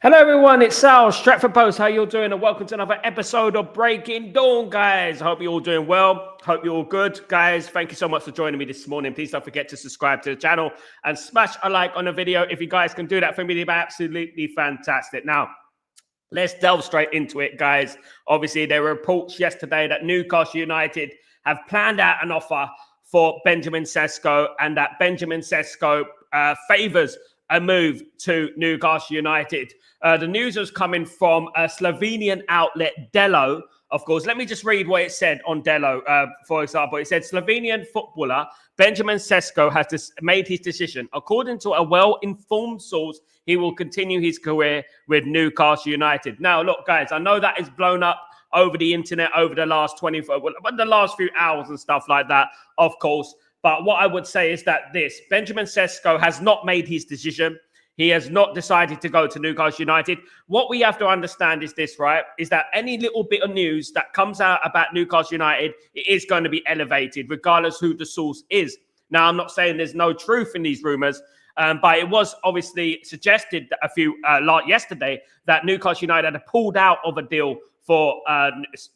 Hello everyone, it's Sal, Stretford Post. How you all doing? And welcome to another episode of Breaking Dawn, guys. I hope you're all doing well. Hope you're all good. Guys, thank you so much for joining me this morning. Please don't forget to subscribe to the channel and smash a like on the video. If you guys can do that for me, it'd be absolutely fantastic. Now, let's delve straight into it, guys. Obviously, there were reports yesterday that Newcastle United have planned out an offer for Benjamin Cesco, and that Benjamin Cesco favours a move to Newcastle United. The news was coming from a Slovenian outlet, Delo. Of course, let me just read what it said on Delo. For example, it said Slovenian footballer Benjamin Cesco has made his decision. According to a well-informed source, he will continue his career with Newcastle United. Now, look, guys, I know that is blown up over the internet over the last the last few hours and stuff like that, of course. But what I would say is that Benjamin Cesco has not made his decision. He has not decided to go to Newcastle United. What we have to understand is this, right? Is that any little bit of news that comes out about Newcastle United, it is going to be elevated, regardless who the source is. Now, I'm not saying there's no truth in these rumours, but it was obviously suggested yesterday that Newcastle United had pulled out of a deal for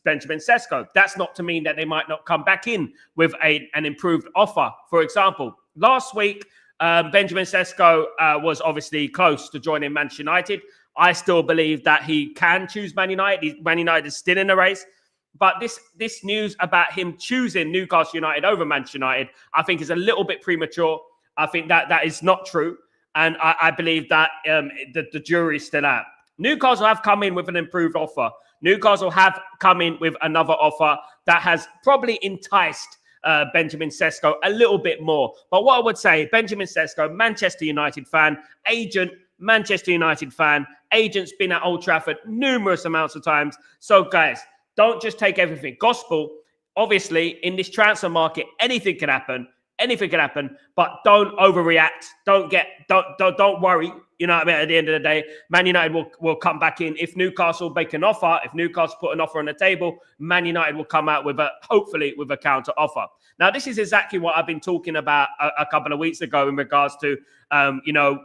Benjamin Cesco. That's not to mean that they might not come back in with an improved offer. For example, last week, Benjamin Cesco was obviously close to joining Manchester United. I still believe that he can choose Man United. Man United is still in the race. But this news about him choosing Newcastle United over Manchester United, I think is a little bit premature. I think that is not true. And I believe that the jury's still out. Newcastle have come in with an improved offer. Newcastle have come in with another offer that has probably enticed Benjamin Cesco a little bit more. But what I would say, Benjamin Cesco, Manchester United fan, agent, Manchester United fan, agent's been at Old Trafford numerous amounts of times. So guys, don't just take everything gospel. Obviously, in this transfer market, anything can happen. Anything can happen, but don't overreact. Don't worry. You know what I mean? At the end of the day, Man United will come back in. If Newcastle make an offer, if Newcastle put an offer on the table, Man United will come out with hopefully with a counter offer. Now, this is exactly what I've been talking about a couple of weeks ago in regards to,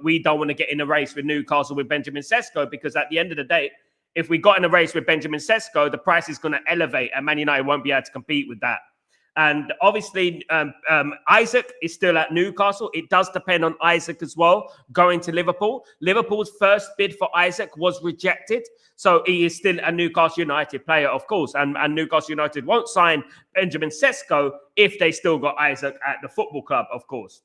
we don't want to get in a race with Newcastle with Benjamin Cesco, because at the end of the day, if we got in a race with Benjamin Cesco, the price is going to elevate and Man United won't be able to compete with that. And obviously, Isaac is still at Newcastle. It does depend on Isaac as well, going to Liverpool. Liverpool's first bid for Isaac was rejected. So he is still a Newcastle United player, of course. And Newcastle United won't sign Benjamin Cesco if they still got Isaac at the football club, of course.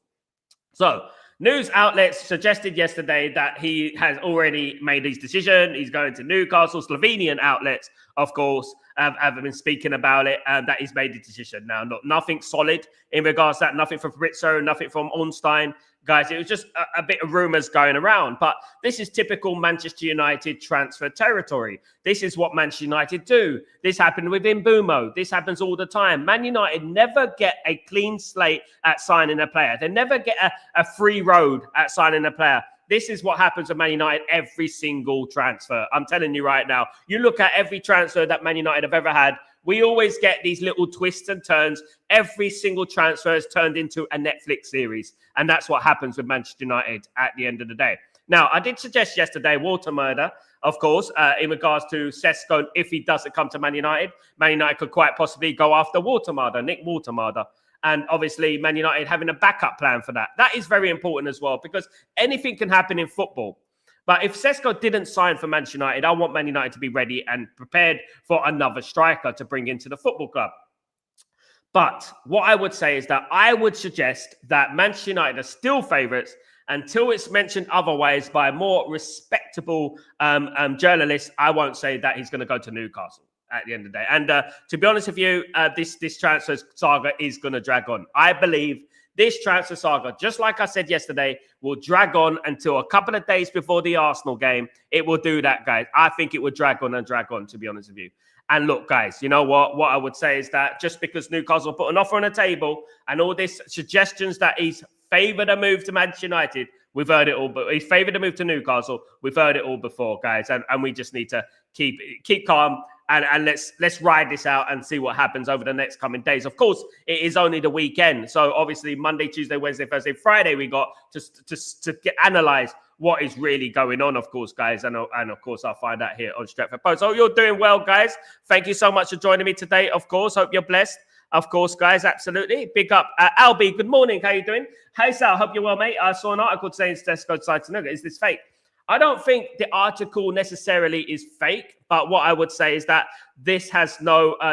So news outlets suggested yesterday that he has already made his decision. He's going to Newcastle. Slovenian outlets, of course, have been speaking about it, and that he's made the decision. Now, nothing solid in regards to that. Nothing from Fabrizio, nothing from Ornstein. Guys, it was just a bit of rumours going around. But this is typical Manchester United transfer territory. This is what Manchester United do. This happened with Mbumo. This happens all the time. Man United never get a clean slate at signing a player. They never get a free road at signing a player. This is what happens with Man United every single transfer. I'm telling you right now. You look at every transfer that Man United have ever had, we always get these little twists and turns. Every single transfer is turned into a Netflix series. And that's what happens with Manchester United at the end of the day. Now, I did suggest yesterday water murder, of course, in regards to Cesco. If he doesn't come to Man United could quite possibly go after Nick Watermarder. And obviously, Man United having a backup plan for that. That is very important as well, because anything can happen in football. But if Cesco didn't sign for Manchester United, I want Man United to be ready and prepared for another striker to bring into the football club. But what I would say is that I would suggest that Manchester United are still favourites until it's mentioned otherwise by a more respectable journalist. I won't say that he's going to go to Newcastle at the end of the day. And to be honest with you, this transfer saga is going to drag on. I believe this transfer saga, just like I said yesterday, will drag on until a couple of days before the Arsenal game. It will do that, guys. I think it would drag on, to be honest with you. And look, guys, you know what? What I would say is that just because Newcastle put an offer on the table and all these suggestions that he's favoured a move to Manchester United, we've heard it all, but he's favoured a move to Newcastle. We've heard it all before, guys. And we just need to keep calm And let's ride this out and see what happens over the next coming days. Of course, it is only the weekend. So obviously Monday, Tuesday, Wednesday, Thursday, Friday, we got to analyze what is really going on, of course, guys. And of course, I'll find out here on Stretford Post. So you're doing well, guys. Thank you so much for joining me today, of course. Hope you're blessed. Of course, guys, absolutely. Big up. Albie, good morning. How you doing? Hey, Sal, hope you're well, mate. I saw an article saying Cesco decided to nugget. Is this fake? I don't think the article necessarily is fake, but what I would say is that this has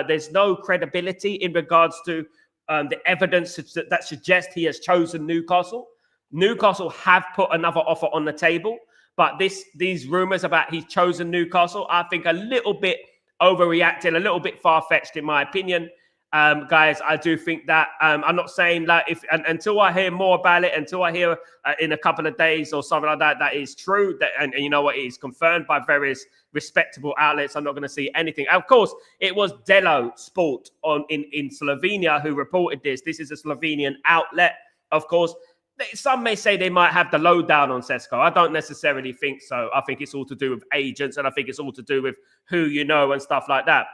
there's no credibility in regards to the evidence that suggests he has chosen Newcastle. Newcastle have put another offer on the table, but these rumors about he's chosen Newcastle, I think a little bit overreacting, a little bit far-fetched in my opinion. Guys, I do think that I'm not saying that until I hear more about it, until I hear in a couple of days or something like that, that is true. That and you know what, it is confirmed by various respectable outlets. I'm not going to see anything. Of course, it was Delo Sport in Slovenia who reported this. This is a Slovenian outlet, of course. Some may say they might have the lowdown on Cesco. I don't necessarily think so. I think it's all to do with agents, and I think it's all to do with who you know and stuff like that.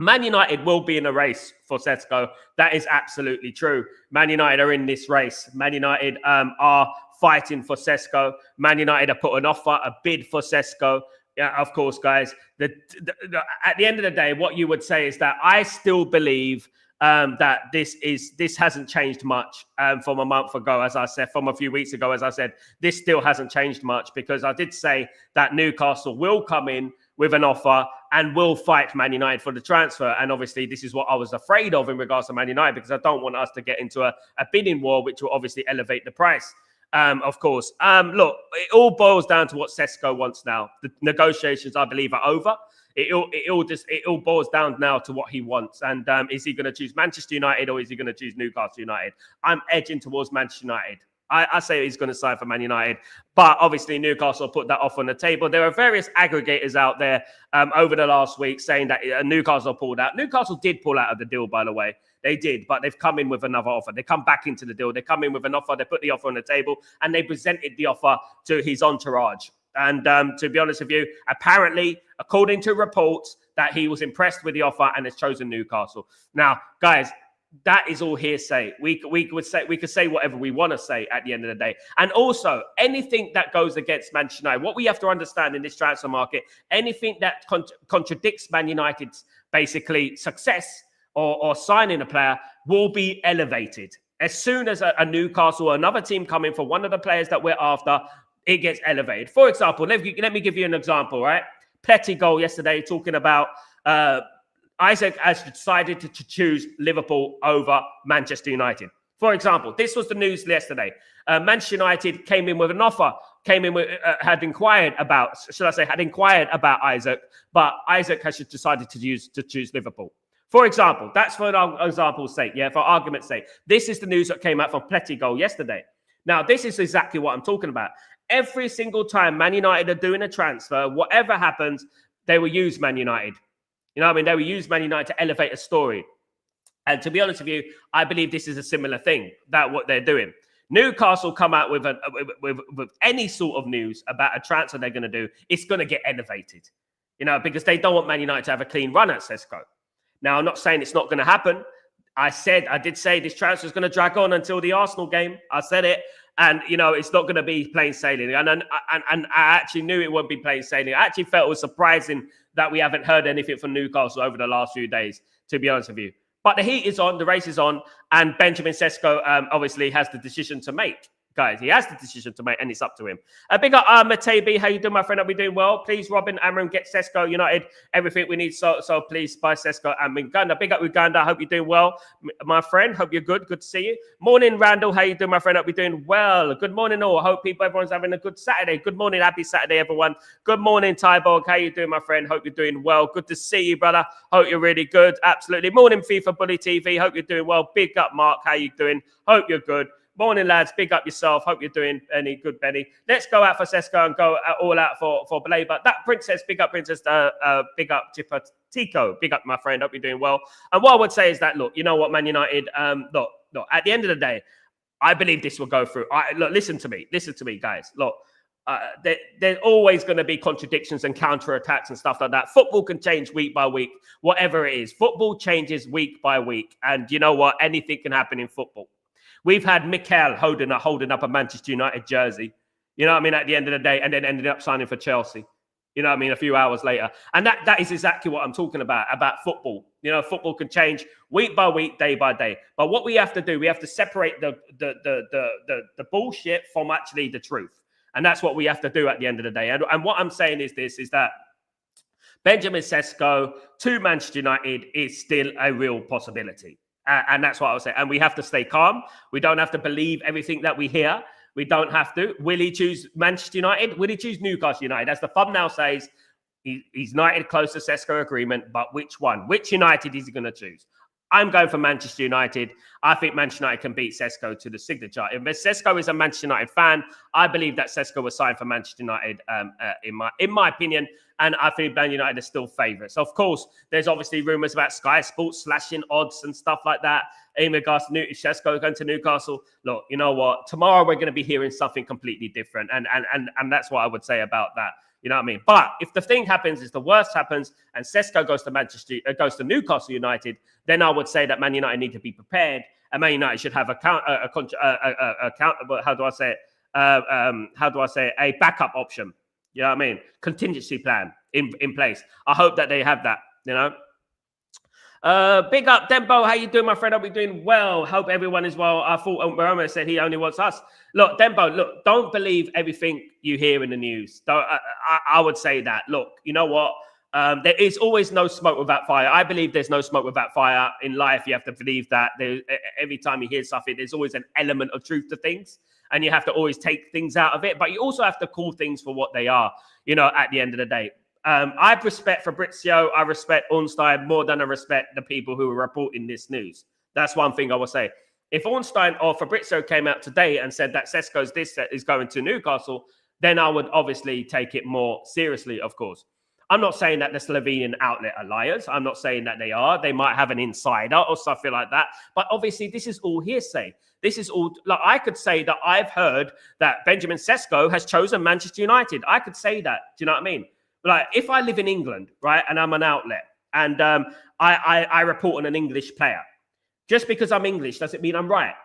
Man United will be in a race for Cesco. That is absolutely true. Man United are in this race. Man United are fighting for Cesco. Man United have put an offer, a bid for Cesco. Yeah, of course, guys. At the end of the day, what you would say is that I still believe that this hasn't changed much from a month ago, as I said, from a few weeks ago, as I said, this still hasn't changed much because I did say that Newcastle will come in with an offer and will fight Man United for the transfer. And obviously, this is what I was afraid of in regards to Man United, because I don't want us to get into a bidding war, which will obviously elevate the price. Of course. Look, it all boils down to what Cesco wants now. The negotiations, I believe, are over. It all boils down now to what he wants. And is he going to choose Manchester United or is he going to choose Newcastle United? I'm edging towards Manchester United. I say he's going to sign for Man United, but obviously Newcastle put that off on the table. There are various aggregators out there over the last week saying that Newcastle pulled out. Newcastle did pull out of the deal, by the way. They did, but they've come in with another offer. They come back into the deal. They come in with an offer. They put the offer on the table and they presented the offer to his entourage. And to be honest with you, apparently, according to reports, that he was impressed with the offer and has chosen Newcastle. Now, guys, that is all hearsay. We could say whatever we want to say at the end of the day. And also, anything that goes against Manchester United, what we have to understand in this transfer market, anything that contradicts Man United's basically success or signing a player will be elevated. As soon as a Newcastle or another team come in for one of the players that we're after, it gets elevated. For example, let me give you an example, right? Petty goal yesterday talking about Isaac has decided to choose Liverpool over Manchester United. For example, this was the news yesterday. Manchester United came in with an offer, had inquired about Isaac, but Isaac has decided to choose Liverpool. For example, that's for example's sake, for argument's sake. This is the news that came out from Petty goal yesterday. Now, this is exactly what I'm talking about. Every single time Man United are doing a transfer, whatever happens, they will use Man United. You know what I mean? They will use Man United to elevate a story. And to be honest with you, I believe this is a similar thing, that what they're doing. Newcastle come out with any sort of news about a transfer they're going to do, it's going to get elevated. You know, because they don't want Man United to have a clean run at Cesco. Now, I'm not saying it's not going to happen. I did say this transfer is going to drag on until the Arsenal game. I said it. And, you know, it's not going to be plain sailing. And I actually knew it wouldn't be plain sailing. I actually felt it was surprising that we haven't heard anything from Newcastle over the last few days, to be honest with you. But the heat is on, the race is on, and Benjamin Cesco obviously has the decision to make. Guys, he has the decision to make, and it's up to him. Big up, Matebi. How you doing, my friend? Are we doing well? Please, Robin, Amram, get Cesco United. Everything we need. So please buy Cesco and Uganda. Big up, Uganda. Hope you're doing well, my friend. Hope you're good. Good to see you. Morning, Randall. How you doing, my friend? Hope you're doing well. Good morning, all. Hope everyone's having a good Saturday. Good morning. Happy Saturday, everyone. Good morning, Tyborg. How you doing, my friend? Hope you're doing well. Good to see you, brother. Hope you're really good. Absolutely. Morning, FIFA Bully TV. Hope you're doing well. Big up, Mark. How you doing? Hope you're good. Morning, lads. Big up yourself. Hope you're doing any good, Benny. Let's go out for Cesco and go all out for Belay. But that princess, big up princess, big up Chipper Tico. Big up, my friend. Hope you're doing well. And what I would say is that, look, you know what, Man United, look, at the end of the day, I believe this will go through. Look, listen to me, guys. Look, There's always going to be contradictions and counterattacks and stuff like that. Football can change week by week, whatever it is. Football changes week by week. And you know what? Anything can happen in football. We've had Mikel holding up a Manchester United jersey, you know what I mean, at the end of the day, and then ended up signing for Chelsea, you know what I mean, a few hours later. And that is exactly what I'm talking about football. You know, football can change week by week, day by day. But what we have to do, we have to separate the bullshit from actually the truth. And that's what we have to do at the end of the day. And what I'm saying is that Benjamin Cesco to Manchester United is still a real possibility. And that's what I was saying. And we have to stay calm. We don't have to believe everything that we hear. We don't have to. Will he choose Manchester United? Will he choose Newcastle United? As the thumbnail says, he's United close to Cesco agreement, but which one? Which United is he going to choose? I'm going for Manchester United. I think Manchester United can beat Cesco to the signature. If Cesco is a Manchester United fan, I believe that Cesco was signed for Manchester United, in my opinion, and I think Man United are still favourites. Of course, there's obviously rumours about Sky Sports slashing odds and stuff like that in regards to Cesco going to Newcastle. Look, you know what? Tomorrow we're going to be hearing something completely different, and that's what I would say about that. You know what I mean? But if the thing happens, is the worst happens, and Cesco goes to Newcastle United, then I would say that Man United need to be prepared, and Man United should have a backup option. You know what I mean? Contingency plan in place. I hope that they have that. You know. Big up, Dembo. How you doing, my friend? I'll be doing well. Hope everyone is well. I thought Roma said he only wants us. Look, Dembo, look, don't believe everything you hear in the news. I would say that. Look, you know what? There is always no smoke without fire. I believe there's no smoke without fire. In life, you have to believe that. Every time you hear something, there's always an element of truth to things. And you have to always take things out of it. But you also have to call things for what they are, you know, at the end of the day. I have respect Fabrizio. I respect Ornstein more than I respect the people who are reporting this news. That's one thing I will say. If Ornstein or Fabrizio came out today and said that Cesco's is going to Newcastle, then I would obviously take it more seriously, of course. I'm not saying that the Slovenian outlet are liars. I'm not saying that they are. They might have an insider or something like that. But obviously, this is all hearsay. This is all, like, I could say that I've heard that Benjamin Cesco has chosen Manchester United. I could say that. Do you know what I mean? Like, if I live in England, right, and I'm an outlet, and I report on an English player, just because I'm English doesn't mean I'm right.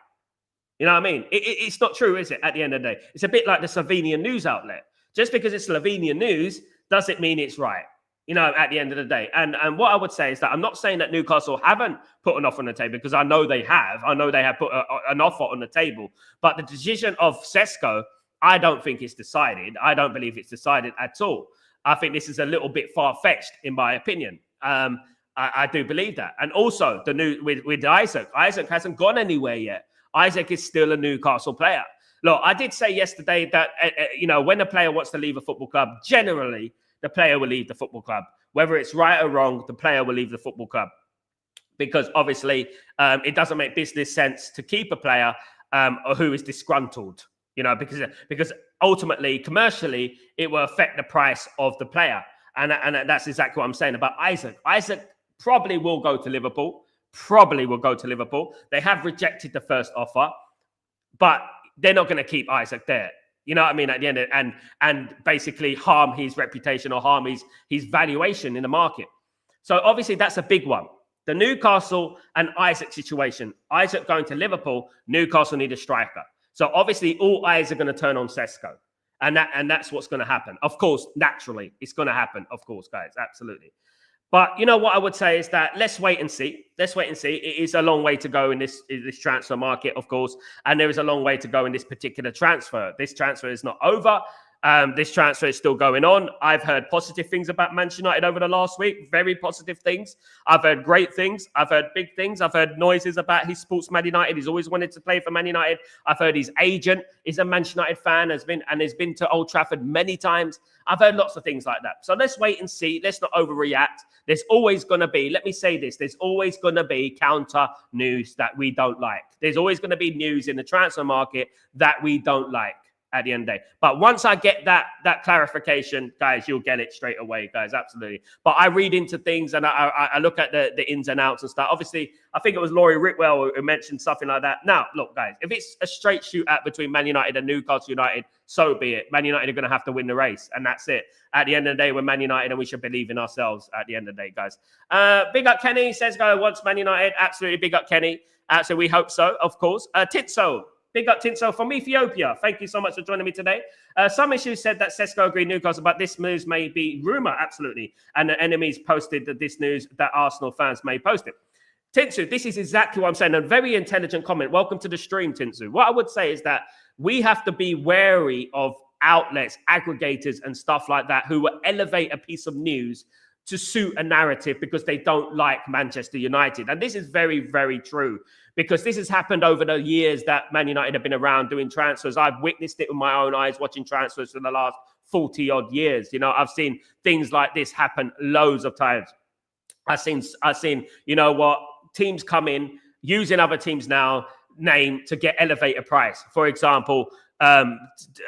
You know what I mean? It's not true, is it, at the end of the day? It's a bit like the Slovenian news outlet. Just because it's Slovenian news doesn't mean it's right, you know, at the end of the day. And what I would say is that I'm not saying that Newcastle haven't put an offer on the table, because I know they have. I know they have put an offer on the table. But the decision of Cesco, I don't think it's decided. I don't believe it's decided at all. I think this is a little bit far-fetched, in my opinion. I do believe that. And also, the new with Isaac hasn't gone anywhere yet. Isaac is still a Newcastle player. Look, I did say yesterday that, you know, when a player wants to leave a football club, generally, the player will leave the football club. Whether it's right or wrong, the player will leave the football club. Because obviously, it doesn't make business sense to keep a player who is disgruntled. You know, because ultimately, commercially, it will affect the price of the player. And that's exactly what I'm saying about Isaac. Isaac probably will go to Liverpool. They have rejected the first offer, but they're not going to keep Isaac there. You know what I mean? At the end, and basically harm his reputation or harm his valuation in the market. So obviously, that's a big one. The Newcastle and Isaac situation. Isaac going to Liverpool, Newcastle need a striker. So obviously, all eyes are going to turn on Cesco. And that's what's going to happen. Of course, naturally, it's going to happen. Of course, guys, absolutely. But you know what I would say is that let's wait and see. It is a long way to go in this transfer market, of course. And there is a long way to go in this particular transfer. This transfer is not over. This transfer is still going on. I've heard positive things about Manchester United over the last week. Very positive things. I've heard great things. I've heard big things. I've heard noises about his sports Man United. He's always wanted to play for Man United. I've heard his agent is a Manchester United fan, has been to Old Trafford many times. I've heard lots of things like that. So let's wait and see. Let's not overreact. There's always going to be, let me say this, there's always going to be counter news that we don't like. There's always going to be news in the transfer market that we don't like. at the end of the day. But once I get that clarification, guys, you'll get it straight away, guys. Absolutely. But I read into things and I look at the ins and outs and stuff. Obviously, I think it was Laurie Ritwell who mentioned something like that. Now, look, guys, if it's a straight shootout between Man United and Newcastle United, so be it. Man United are going to have to win the race, and that's it. At the end of the day, we're Man United, and we should believe in ourselves at the end of the day, guys. Big up Kenny, Cesco wants Man United. Absolutely, big up Kenny. So we hope so, of course. Titso, big up Titso from Ethiopia. Thank you so much for joining me today. Some issues said that Cesco agreed Newcastle, but this news may be rumour, absolutely. And the enemies posted that this news that Arsenal fans may post it. Tinsu, this is exactly what I'm saying. A very intelligent comment. Welcome to the stream, Tinsu. What I would say is that we have to be wary of outlets, aggregators, and stuff like that who will elevate a piece of news to suit a narrative because they don't like Manchester United. And this is very, very true because this has happened over the years that Man United have been around doing transfers. I've witnessed it with my own eyes watching transfers for the last 40 odd years. You know, I've seen things like this happen loads of times. I've seen, you know what, teams come in using other teams' name to get elevated price. For example,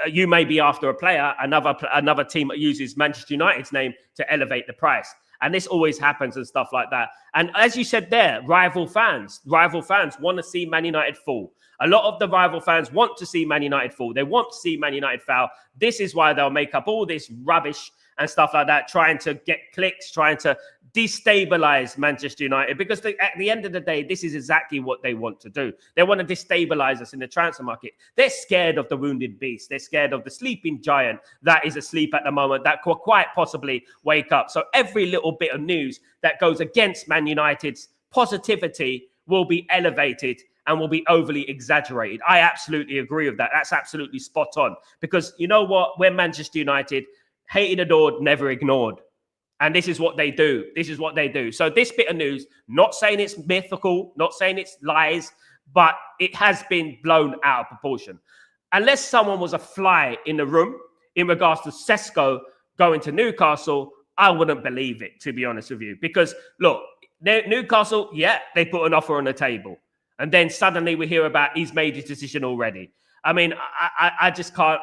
you may be after a player, another team uses Manchester United's name to elevate the price. And this always happens and stuff like that. And as you said there, rival fans want to see Man United fall. A lot of the rival fans want to see Man United fall. They want to see Man United foul. This is why they'll make up all this rubbish and stuff like that, trying to get clicks, trying to destabilize Manchester United, because at the end of the day, this is exactly what they want to do. They want to destabilize us in the transfer market. They're scared of the wounded beast. They're scared of the sleeping giant that is asleep at the moment that could quite possibly wake up. So every little bit of news that goes against Man United's positivity will be elevated and will be overly exaggerated. I absolutely agree with that. That's absolutely spot on. Because you know what? We're Manchester United. Hated, adored, never ignored. And this is what they do. This is what they do. So this bit of news, not saying it's mythical, not saying it's lies, but it has been blown out of proportion. Unless someone was a fly in the room in regards to Cesco going to Newcastle, I wouldn't believe it, to be honest with you. Because, look, Newcastle, yeah, they put an offer on the table. And then suddenly we hear about he's made his decision already. I mean, I just can't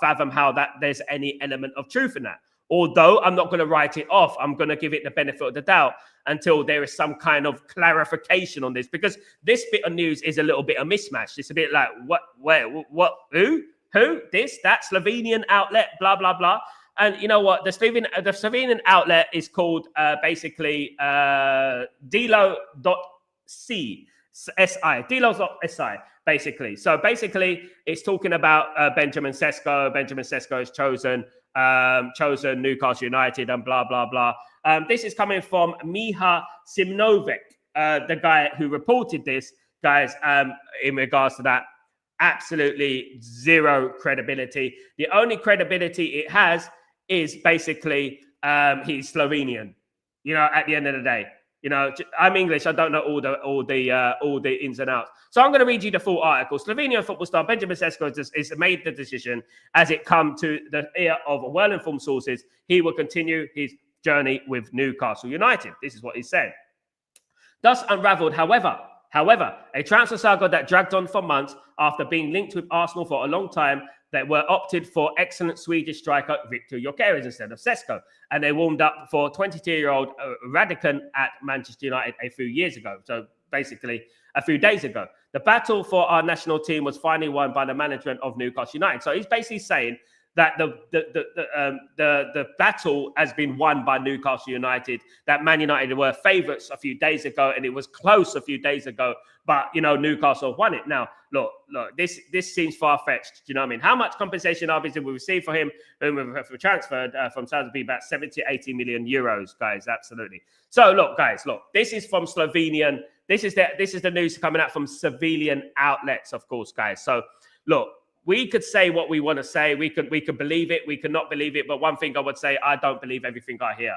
fathom how that there's any element of truth in that. Although I'm not going to write it off, I'm going to give it the benefit of the doubt until there is some kind of clarification on this, because this bit of news is a little bit of mismatch. It's a bit like, what, where, what, who, this, that, Slovenian outlet, blah, blah, blah. And you know what? The Slovenian outlet is called basically Delo.si, Delo.si. Basically. So basically, it's talking about Benjamin Cesco. Benjamin Cesco has chosen Newcastle United and blah, blah, blah. This is coming from Miha Simnovic, the guy who reported this, guys, in regards to that. Absolutely zero credibility. The only credibility it has is basically he's Slovenian, you know, at the end of the day. You know, I'm English. I don't know all the ins and outs. So I'm going to read you the full article. Slovenian football star Benjamin Cesco has made the decision as it come to the ear of well-informed sources. He will continue his journey with Newcastle United. This is what he said. Thus unravelled, however, a transfer saga that dragged on for months after being linked with Arsenal for a long time, that were opted for excellent Swedish striker Victor Gyökeres instead of Cesco. And they warmed up for 22-year-old Radican at Manchester United a few years ago. So basically, a few days ago. The battle for our national team was finally won by the management of Newcastle United. So he's basically saying that the battle has been won by Newcastle United, that Man United were favourites a few days ago, and it was close a few days ago, but, you know, Newcastle won it. Now, look, this seems far-fetched. Do you know what I mean? How much compensation obviously we received for him, whom we transferred from Saudi, about 70, 80 million euros, guys, absolutely. So, look, guys, this is from Slovenian. This is the news coming out from civilian outlets, of course, guys. So, look, we could say what we want to say. We could believe it. We could not believe it. But one thing I would say, I don't believe everything I hear.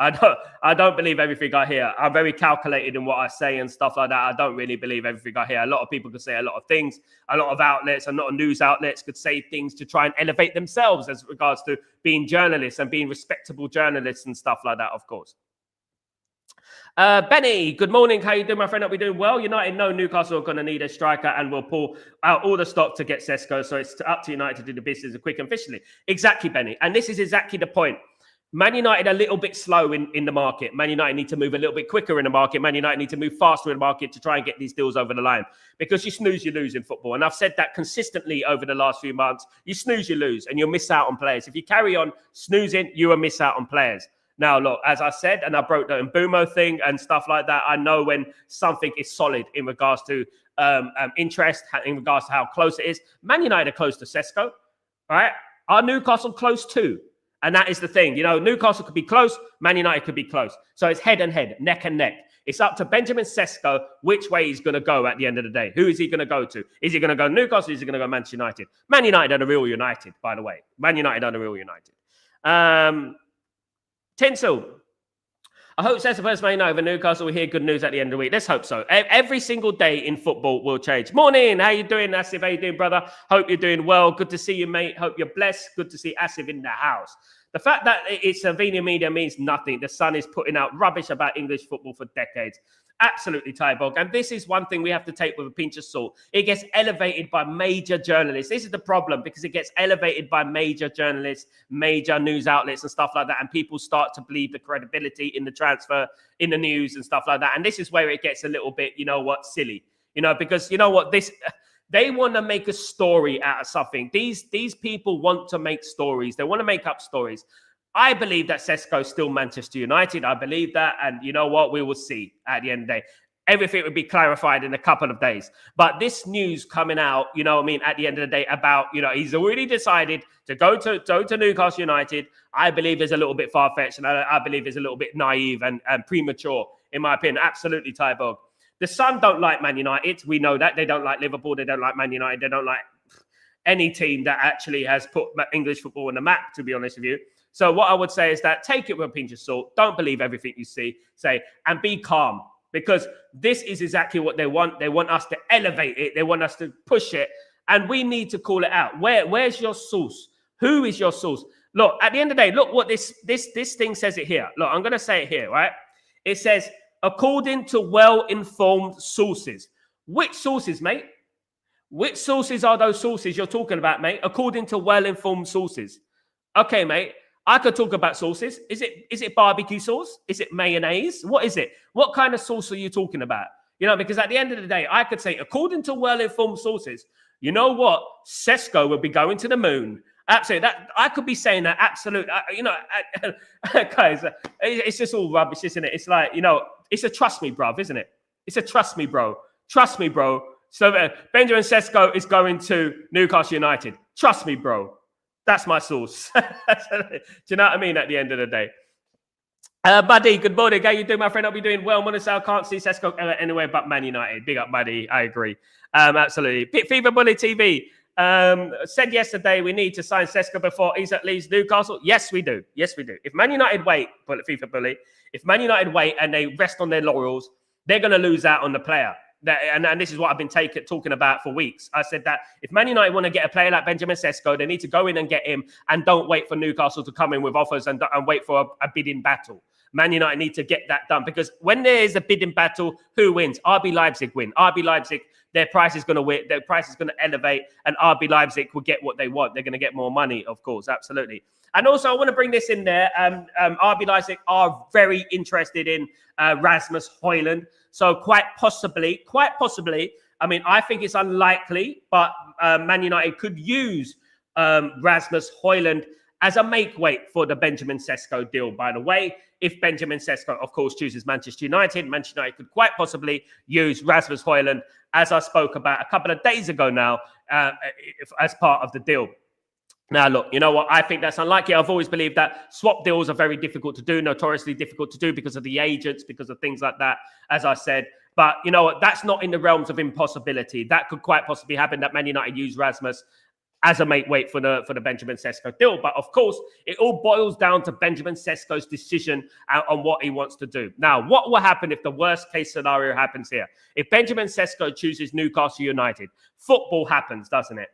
I don't believe everything I hear. I'm very calculated in what I say and stuff like that. I don't really believe everything I hear. A lot of people could say a lot of things. A lot of outlets, a lot of news outlets could say things to try and elevate themselves as regards to being journalists and being respectable journalists and stuff like that, of course. Benny, good morning. How you doing, my friend? Hope you're doing well. United know Newcastle are going to need a striker and will pull out all the stock to get Cesco. So it's up to United to do the business quick and efficiently. Exactly, Benny. And this is exactly the point. Man United are a little bit slow in the market. Man United need to move a little bit quicker in the market. Man United need to move faster in the market to try and get these deals over the line. Because you snooze, you lose in football. And I've said that consistently over the last few months. You snooze, you lose, and you'll miss out on players. If you carry on snoozing, you will miss out on players. Now, look, as I said, and I broke the Mbumo thing and stuff like that, I know when something is solid in regards to interest, in regards to how close it is. Man United are close to Cesco, all right? Are Newcastle close too? And that is the thing. Newcastle could be close, Man United could be close. So it's head and head, neck and neck. It's up to Benjamin Cesco which way he's going to go at the end of the day. Who is he going to go to? Is he going to go Newcastle or is he going to go Manchester United? Man United are the real United, by the way. Man United are the real United. Tinsel. I hope Cesco first Man United over Newcastle will hear good news at the end of the week. Let's hope so. Every single day in football will change. Morning. How you doing, Asif? How you doing, brother? Hope you're doing well. Good to see you, mate. Hope you're blessed. Good to see Asif in the house. The fact that it's Slovenia media means nothing. The Sun is putting out rubbish about English football for decades. Absolutely, Tybog. And this is one thing we have to take with a pinch of salt. It gets elevated by major journalists. This is the problem because it gets elevated by major journalists, major news outlets and stuff like that. And people start to believe the credibility in the transfer, in the news and stuff like that. And this is where it gets a little bit, silly. Because they want to make a story out of something. These people want to make stories. They want to make up stories. I believe that Cesco is still Manchester United. I believe that. And you know what? We will see at the end of the day. Everything will be clarified in a couple of days. But this news coming out, at the end of the day about, he's already decided to go to Newcastle United, I believe is a little bit far-fetched. And I believe is a little bit naive and premature, in my opinion. Absolutely, Tybog. The Sun don't like Man United. We know that. They don't like Liverpool. They don't like Man United. They don't like any team that actually has put English football on the map, to be honest with you. So what I would say is that take it with a pinch of salt. Don't believe everything you say, and be calm because this is exactly what they want. They want us to elevate it. They want us to push it, and we need to call it out. Where's your source? Who is your source? Look, at the end of the day, look what this thing says it here. Look, I'm going to say it here, right? It says, according to well-informed sources. Which sources, mate? Which sources are those sources you're talking about, mate? According to well-informed sources. Okay, mate. I could talk about sauces. Is it barbecue sauce? Is it mayonnaise? What is it? What kind of sauce are you talking about? Because at the end of the day, I could say, according to well-informed sources, you know what? Cesco will be going to the moon. Absolutely. That I could be saying that. Absolutely. Guys, it's just all rubbish, isn't it? It's like, it's a trust me, bro, isn't it? It's a trust me, bro. Trust me, bro. So Benjamin Cesco is going to Newcastle United. Trust me, bro. That's my source. Do you know what I mean? At the end of the day. Buddy, good morning. How you doing, my friend? I'll be doing well. I can't see Cesco anywhere but Man United. Big up, buddy. I agree. Absolutely. Fever Bully TV said yesterday we need to sign Cesco before he's at least Newcastle. Yes, we do. Yes, we do. If Man United wait, FIFA Bully, if Man United wait and they rest on their laurels, they're going to lose out on the player. And this is what I've been talking about for weeks. I said that if Man United want to get a player like Benjamin Cesco, they need to go in and get him and don't wait for Newcastle to come in with offers and wait for a bidding battle. Man United need to get that done because when there is a bidding battle, who wins? RB Leipzig win. RB Leipzig, their price is going to win. Their price is going to elevate and RB Leipzig will get what they want. They're going to get more money, of course. Absolutely. And also, I want to bring this in there. RB Leipzig are very interested in Rasmus Højlund. So quite possibly, I think it's unlikely, but Man United could use Rasmus Højlund as a make-weight for the Benjamin Cesco deal, by the way. If Benjamin Cesco, of course, chooses Manchester United, Manchester United could quite possibly use Rasmus Højlund, as I spoke about a couple of days ago now, as part of the deal. Now, look, you know what? I think that's unlikely. I've always believed that swap deals are very difficult to do, notoriously difficult to do because of the agents, because of things like that, as I said. But you know what? That's not in the realms of impossibility. That could quite possibly happen, that Man United use Rasmus as a make-weight for the Benjamin Cesco deal. But of course, it all boils down to Benjamin Cesco's decision on what he wants to do. Now, what will happen if the worst-case scenario happens here? If Benjamin Cesco chooses Newcastle United, football happens, doesn't it?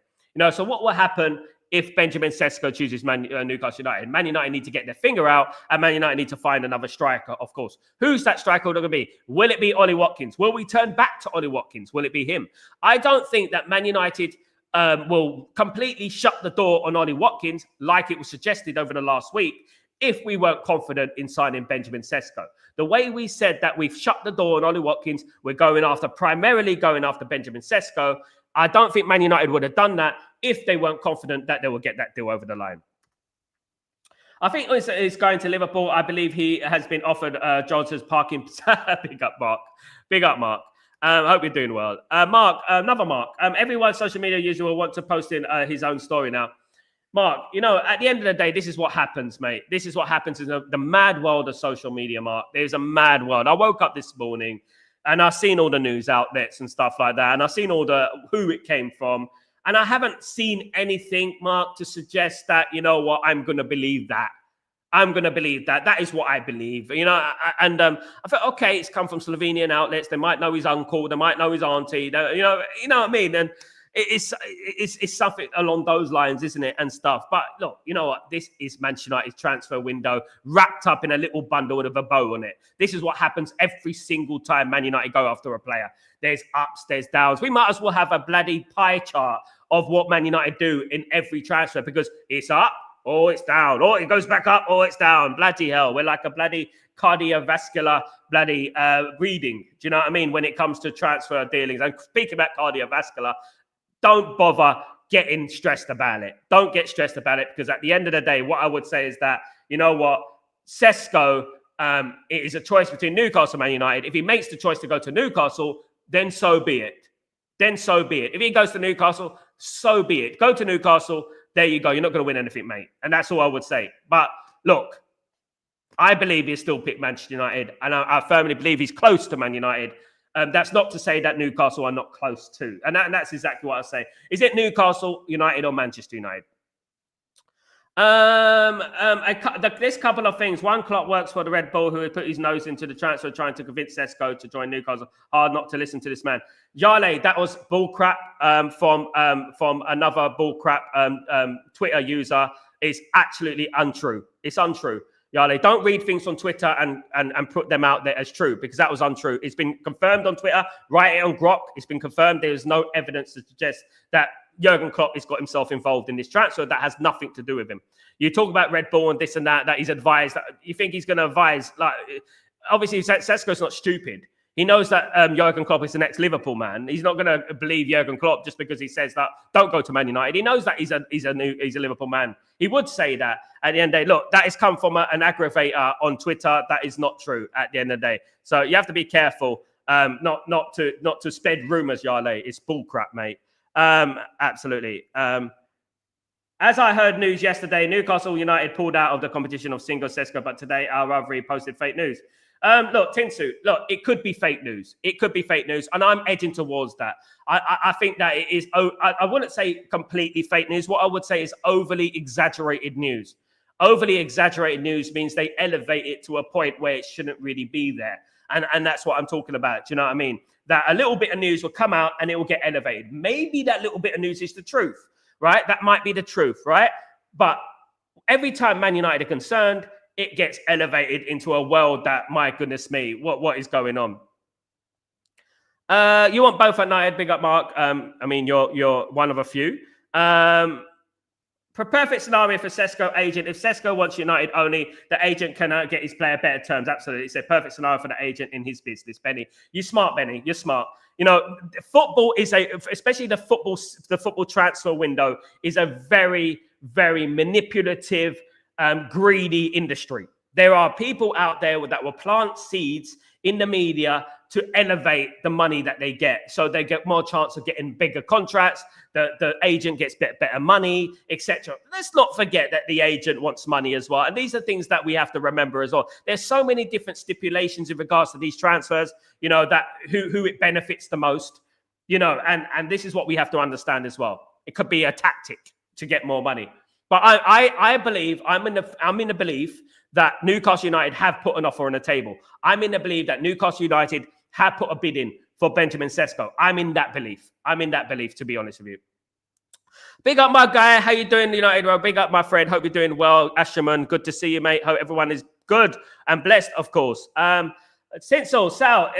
So what will happen if Benjamin Cesco chooses Newcastle United. Man United need to get their finger out, and Man United need to find another striker, of course. Who's that striker going to be? Will it be Ollie Watkins? Will we turn back to Ollie Watkins? Will it be him? I don't think that Man United will completely shut the door on Ollie Watkins, like it was suggested over the last week, if we weren't confident in signing Benjamin Cesco. The way we said that we've shut the door on Ollie Watkins, we're primarily going after Benjamin Cesco. I don't think Man United would have done that if they weren't confident that they would get that deal over the line. I think he's going to Liverpool. I believe he has been offered Johnson's parking. Big up, Mark. Big up, Mark. Hope you're doing well. Mark, another Mark. Everyone social media user will want to post in his own story now. Mark, at the end of the day, this is what happens, mate. This is what happens in the mad world of social media, Mark. There's a mad world. I woke up this morning and I've seen all the news outlets and stuff like that. And I've seen all who it came from. And I haven't seen anything, Mark, to suggest that, I'm going to believe that. I'm going to believe that. That is what I believe. I thought, okay, it's come from Slovenian outlets. They might know his uncle. They might know his auntie. You know what I mean? And it's something along those lines, isn't it? And stuff. But look, you know what? This is Manchester United's transfer window wrapped up in a little bundle with a bow on it. This is what happens every single time Man United go after a player. There's ups, there's downs. We might as well have a bloody pie chart of what Man United do in every transfer, because it's up or it's down, or it goes back up or it's down. Bloody hell. We're like a bloody cardiovascular bloody reading. Do you know what I mean? When it comes to transfer dealings. And speaking about cardiovascular, don't bother getting stressed about it. Don't get stressed about it, because at the end of the day, what I would say is that, you know what, Cesco, it is a choice between Newcastle and Man United. If he makes the choice to go to Newcastle, then so be it. Then so be it. If he goes to Newcastle, so be it. Go to Newcastle. There you go. You're not going to win anything, mate. And that's all I would say. But look, I believe he'll still pick Manchester United. And I firmly believe he's close to Man United. That's not to say that Newcastle are not close to. And that's exactly what I say. Is it Newcastle United or Manchester United? There's a couple of things. One, Klopp works for the Red Bull, who put his nose into the transfer trying to convince Cesco to join Newcastle. Hard not to listen to this man. Yale, that was bullcrap from another bullcrap Twitter user. It's absolutely untrue. It's untrue. Yale, don't read things on Twitter and put them out there as true, because that was untrue. It's been confirmed on Twitter. Write it on Grok. It's been confirmed. There is no evidence to suggest that Jurgen Klopp has got himself involved in this transfer. That has nothing to do with him. You talk about Red Bull and this and that he's advised. You think he's going to advise? Like, obviously, Cesco's not stupid. He knows that Jurgen Klopp is the next Liverpool man. He's not going to believe Jurgen Klopp just because he says that don't go to Man United. He knows that he's a Liverpool man. He would say that at the end of the day. Look, that has come from an aggravator on Twitter. That is not true at the end of the day. So you have to be careful not to spread rumours, Yale. It's bullcrap, mate. Absolutely. As I heard news yesterday, Newcastle United pulled out of the competition of Singo Cesco, but today Al Ravri posted fake news. Look, Tinsu, look, it could be fake news. It could be fake news, and I'm edging towards that. I think that it is, I wouldn't say completely fake news. What I would say is overly exaggerated news. Overly exaggerated news means they elevate it to a point where it shouldn't really be there. And that's what I'm talking about. Do you know what I mean? That a little bit of news will come out and it will get elevated. Maybe that little bit of news is the truth, right? That might be the truth, right? But every time Man United are concerned, it gets elevated into a world that, my goodness me, what is going on? You want both at United? Big up, Mark. I mean, you're one of a few. For perfect scenario for Cesco agent, if Cesco wants United only, the agent can get his player better terms. Absolutely. It's a perfect scenario for the agent in his business. Benny, you're smart, Benny. You're smart. You know, football is especially the football transfer window is a very, very manipulative, greedy industry. There are people out there that will plant seeds in the media to elevate the money that they get. So they get more chance of getting bigger contracts. The agent gets better money, etc. Let's not forget that the agent wants money as well. And these are things that we have to remember as well. There's so many different stipulations in regards to these transfers, you know, that who it benefits the most, you know, and this is what we have to understand as well. It could be a tactic to get more money. But I believe, I'm in the belief that Newcastle United have put an offer on the table. I'm in the belief that Newcastle United have put a bid in for Benjamin Cesco. I'm in that belief, to be honest with you. Big up my guy. How you doing, United? Well, big up my friend. Hope you're doing well. Asherman, good to see you, mate. Hope everyone is good and blessed, of course. Cesco, Sal,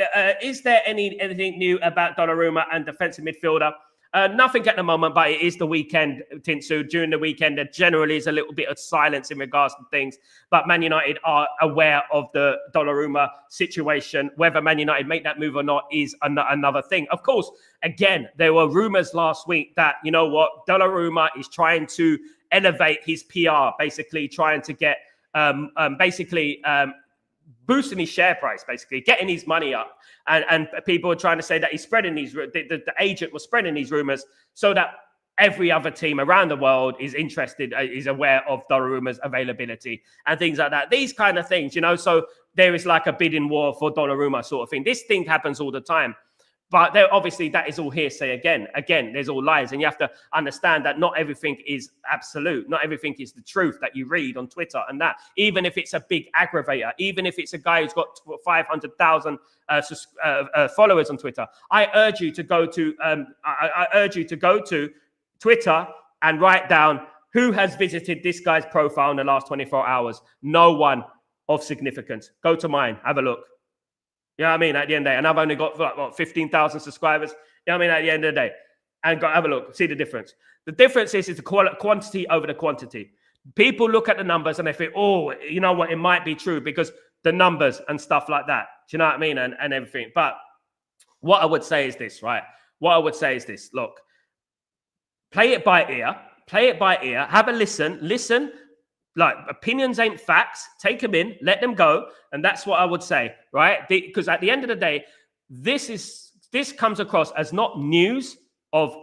is there anything new about Donnarumma and defensive midfielder? Nothing at the moment, but it is the weekend, Tinsu. During the weekend, there generally is a little bit of silence in regards to things. But Man United are aware of the Donnarumma situation. Whether Man United make that move or not is another thing. Of course, again, there were rumours last week that, you know what, Donnarumma is trying to elevate his PR, basically trying to get, boosting his share price, basically getting his money up. And people are trying to say that he's spreading these, the agent was spreading these rumors so that every other team around the world is interested, is aware of Donnarumma's availability and things like that. These kind of things, so there is like a bidding war for Donnarumma sort of thing. This thing happens all the time. But obviously that is all hearsay again. Again, there's all lies. And you have to understand that not everything is absolute. Not everything is the truth that you read on Twitter and that. Even if it's a big aggravator, even if it's a guy who's got 500,000 followers on Twitter, I urge you to go to Twitter and write down who has visited this guy's profile in the last 24 hours. No one of significance. Go to mine. Have a look. You know what I mean? At the end of the day. And I've only got 15,000 subscribers. You know what I mean? At the end of the day. And have a look. See the difference. The difference is the quantity over the quantity. People look at the numbers and they think, oh, you know what? It might be true because the numbers and stuff like that. Do you know what I mean? And everything. But what I would say is this, right? What I would say is this. Look, play it by ear. Play it by ear. Have a listen. Listen. Like, opinions ain't facts. Take them in, let them go. And that's what I would say, right? Because at the end of the day, this comes across as not news of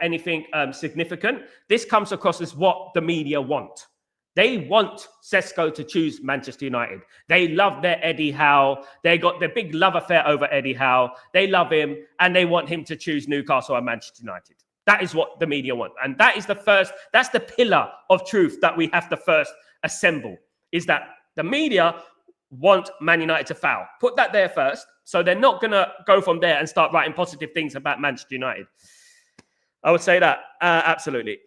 anything significant. This comes across as what the media want. They want Cesco to choose Manchester United. They love their Eddie Howe. They got their big love affair over Eddie Howe. They love him, and they want him to choose Newcastle and Manchester United. That is what the media want. And that's the pillar of truth that we have to first assemble, is that the media want Man United to foul. Put that there first. So they're not going to go from there and start writing positive things about Manchester United. I would say that. Absolutely.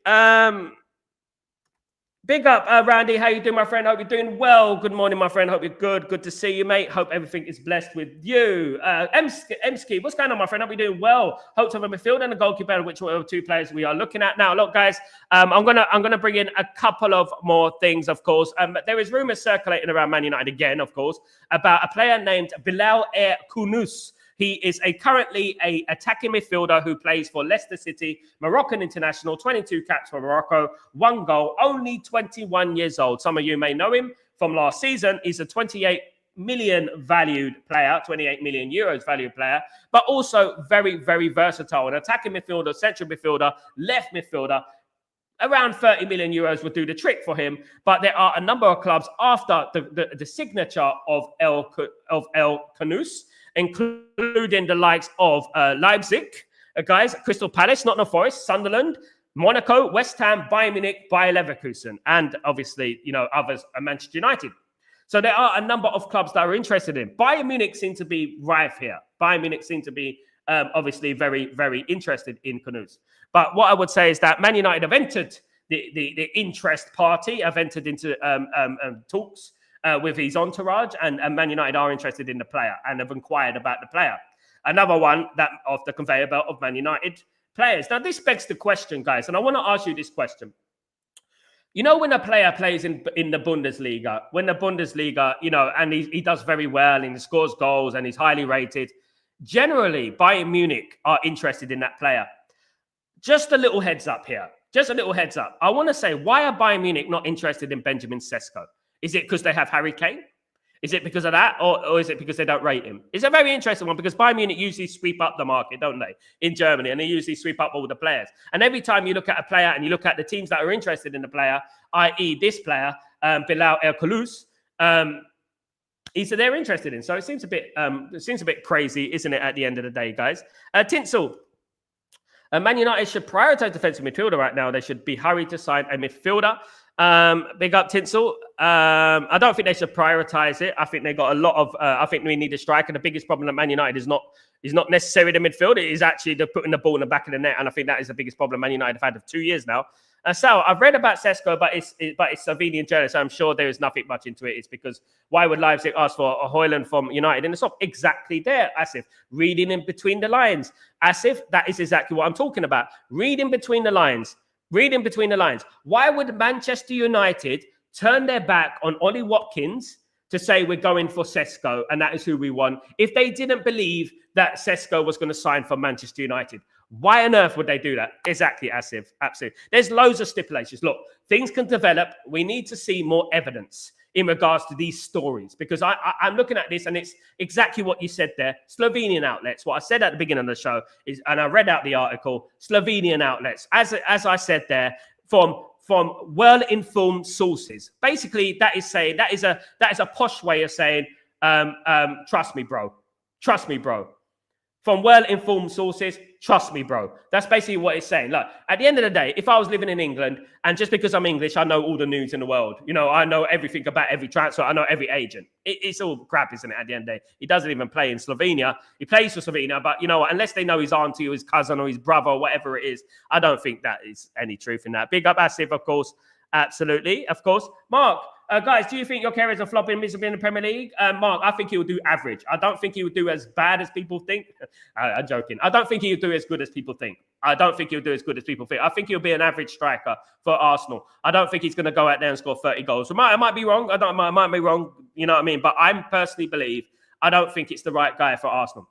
Big up, Randy. How you doing, my friend? Hope you're doing well. Good morning, my friend. Hope you're good. Good to see you, mate. Hope everything is blessed with you. Emski, what's going on, my friend? Hope you're doing well. Hope to have a midfielder and a goalkeeper, which are two players we are looking at now. Look, guys, I'm gonna bring in a couple of more things, of course. There is rumors circulating around Man United again, of course, about a player named Bilal Kounos. He is currently an attacking midfielder who plays for Leicester City, Moroccan international, 22 caps for Morocco, 1 goal, only 21 years old. Some of you may know him from last season. He's a 28 million valued player, 28 million euros valued player, but also very, very versatile. An attacking midfielder, central midfielder, left midfielder. Around 30 million euros would do the trick for him. But there are a number of clubs after the signature of El Kounos, including the likes of Leipzig, guys, Crystal Palace, Nottingham Forest, Sunderland, Monaco, West Ham, Bayern Munich, Bayer Leverkusen, and obviously, others are Manchester United. So there are a number of clubs that are interested in. Bayern Munich seem to be rife here. Bayern Munich seem to be obviously very, very interested in Kounos. But what I would say is that Man United have entered the interest party, have entered into talks with his entourage, and Man United are interested in the player and have inquired about the player. Another one that of the conveyor belt of Man United players. Now, this begs the question, guys, and I want to ask you this question. When a player plays in the Bundesliga, and he does very well and he scores goals and he's highly rated, generally Bayern Munich are interested in that player. Just a little heads up here. Just a little heads up. I want to say, why are Bayern Munich not interested in Benjamin Cesco? Is it because they have Harry Kane? Is it because of that? Or is it because they don't rate him? It's a very interesting one because Bayern Munich usually sweep up the market, don't they, in Germany? And they usually sweep up all the players. And every time you look at a player and you look at the teams that are interested in the player, i.e. this player, Bilal Kounos, they're interested in. So it seems a bit crazy, isn't it, at the end of the day, guys? Tinsel. Man United should prioritize defensive midfielder right now. They should be hurried to sign a midfielder. Big up, Tinsel. I don't think they should prioritize it. I think they got a lot of. I think we need a striker. The biggest problem at Man United is not It's not necessarily the midfield. It is actually the putting the ball in the back of the net. And I think that is the biggest problem Man United have had for 2 years now. Sal, I've read about Cesco, but it's Slovenian journalist. I'm sure there is nothing much into it. It's because why would Leipzig ask for a Højlund from United in the top? Exactly there, Asif. Reading in between the lines. Asif, that is exactly what I'm talking about. Reading between the lines. Reading between the lines. Why would Manchester United turn their back on Ollie Watkins to say we're going for Cesco and that is who we want if they didn't believe that Cesco was going to sign for Manchester United? Why on earth would they do that? Exactly, Asif. Absolutely. There's loads of stipulations. Look, things can develop. We need to see more evidence in regards to these stories because I'm looking at this and it's exactly what you said there. Slovenian outlets. What I said at the beginning of the show is, and I read out the article, Slovenian outlets. As I said there, from well-informed sources. Basically, that is a posh way of saying, trust me, bro. Trust me, bro. From well-informed sources, trust me, bro. That's basically what it's saying. Look, at the end of the day, if I was living in England, and just because I'm English, I know all the news in the world. You know, I know everything about every transfer. I know every agent. It's all crap, isn't it, at the end of the day? He doesn't even play in Slovenia. He plays for Slovenia, but, you know, unless they know his auntie or his cousin or his brother or whatever it is, I don't think that is any truth in that. Big up Asif, of course. Absolutely, of course. Mark, guys, do you think your carriers are flopping miserably in the Premier League? Mark, I think he will do average. I don't think he will do as bad as people think. I'm joking. I don't think he'll do as good as people think. I don't think he'll do as good as people think. I think he'll be an average striker for Arsenal. I don't think he's going to go out there and score 30 goals. I might be wrong. I might be wrong. You know what I mean? But I personally believe I don't think it's the right guy for Arsenal.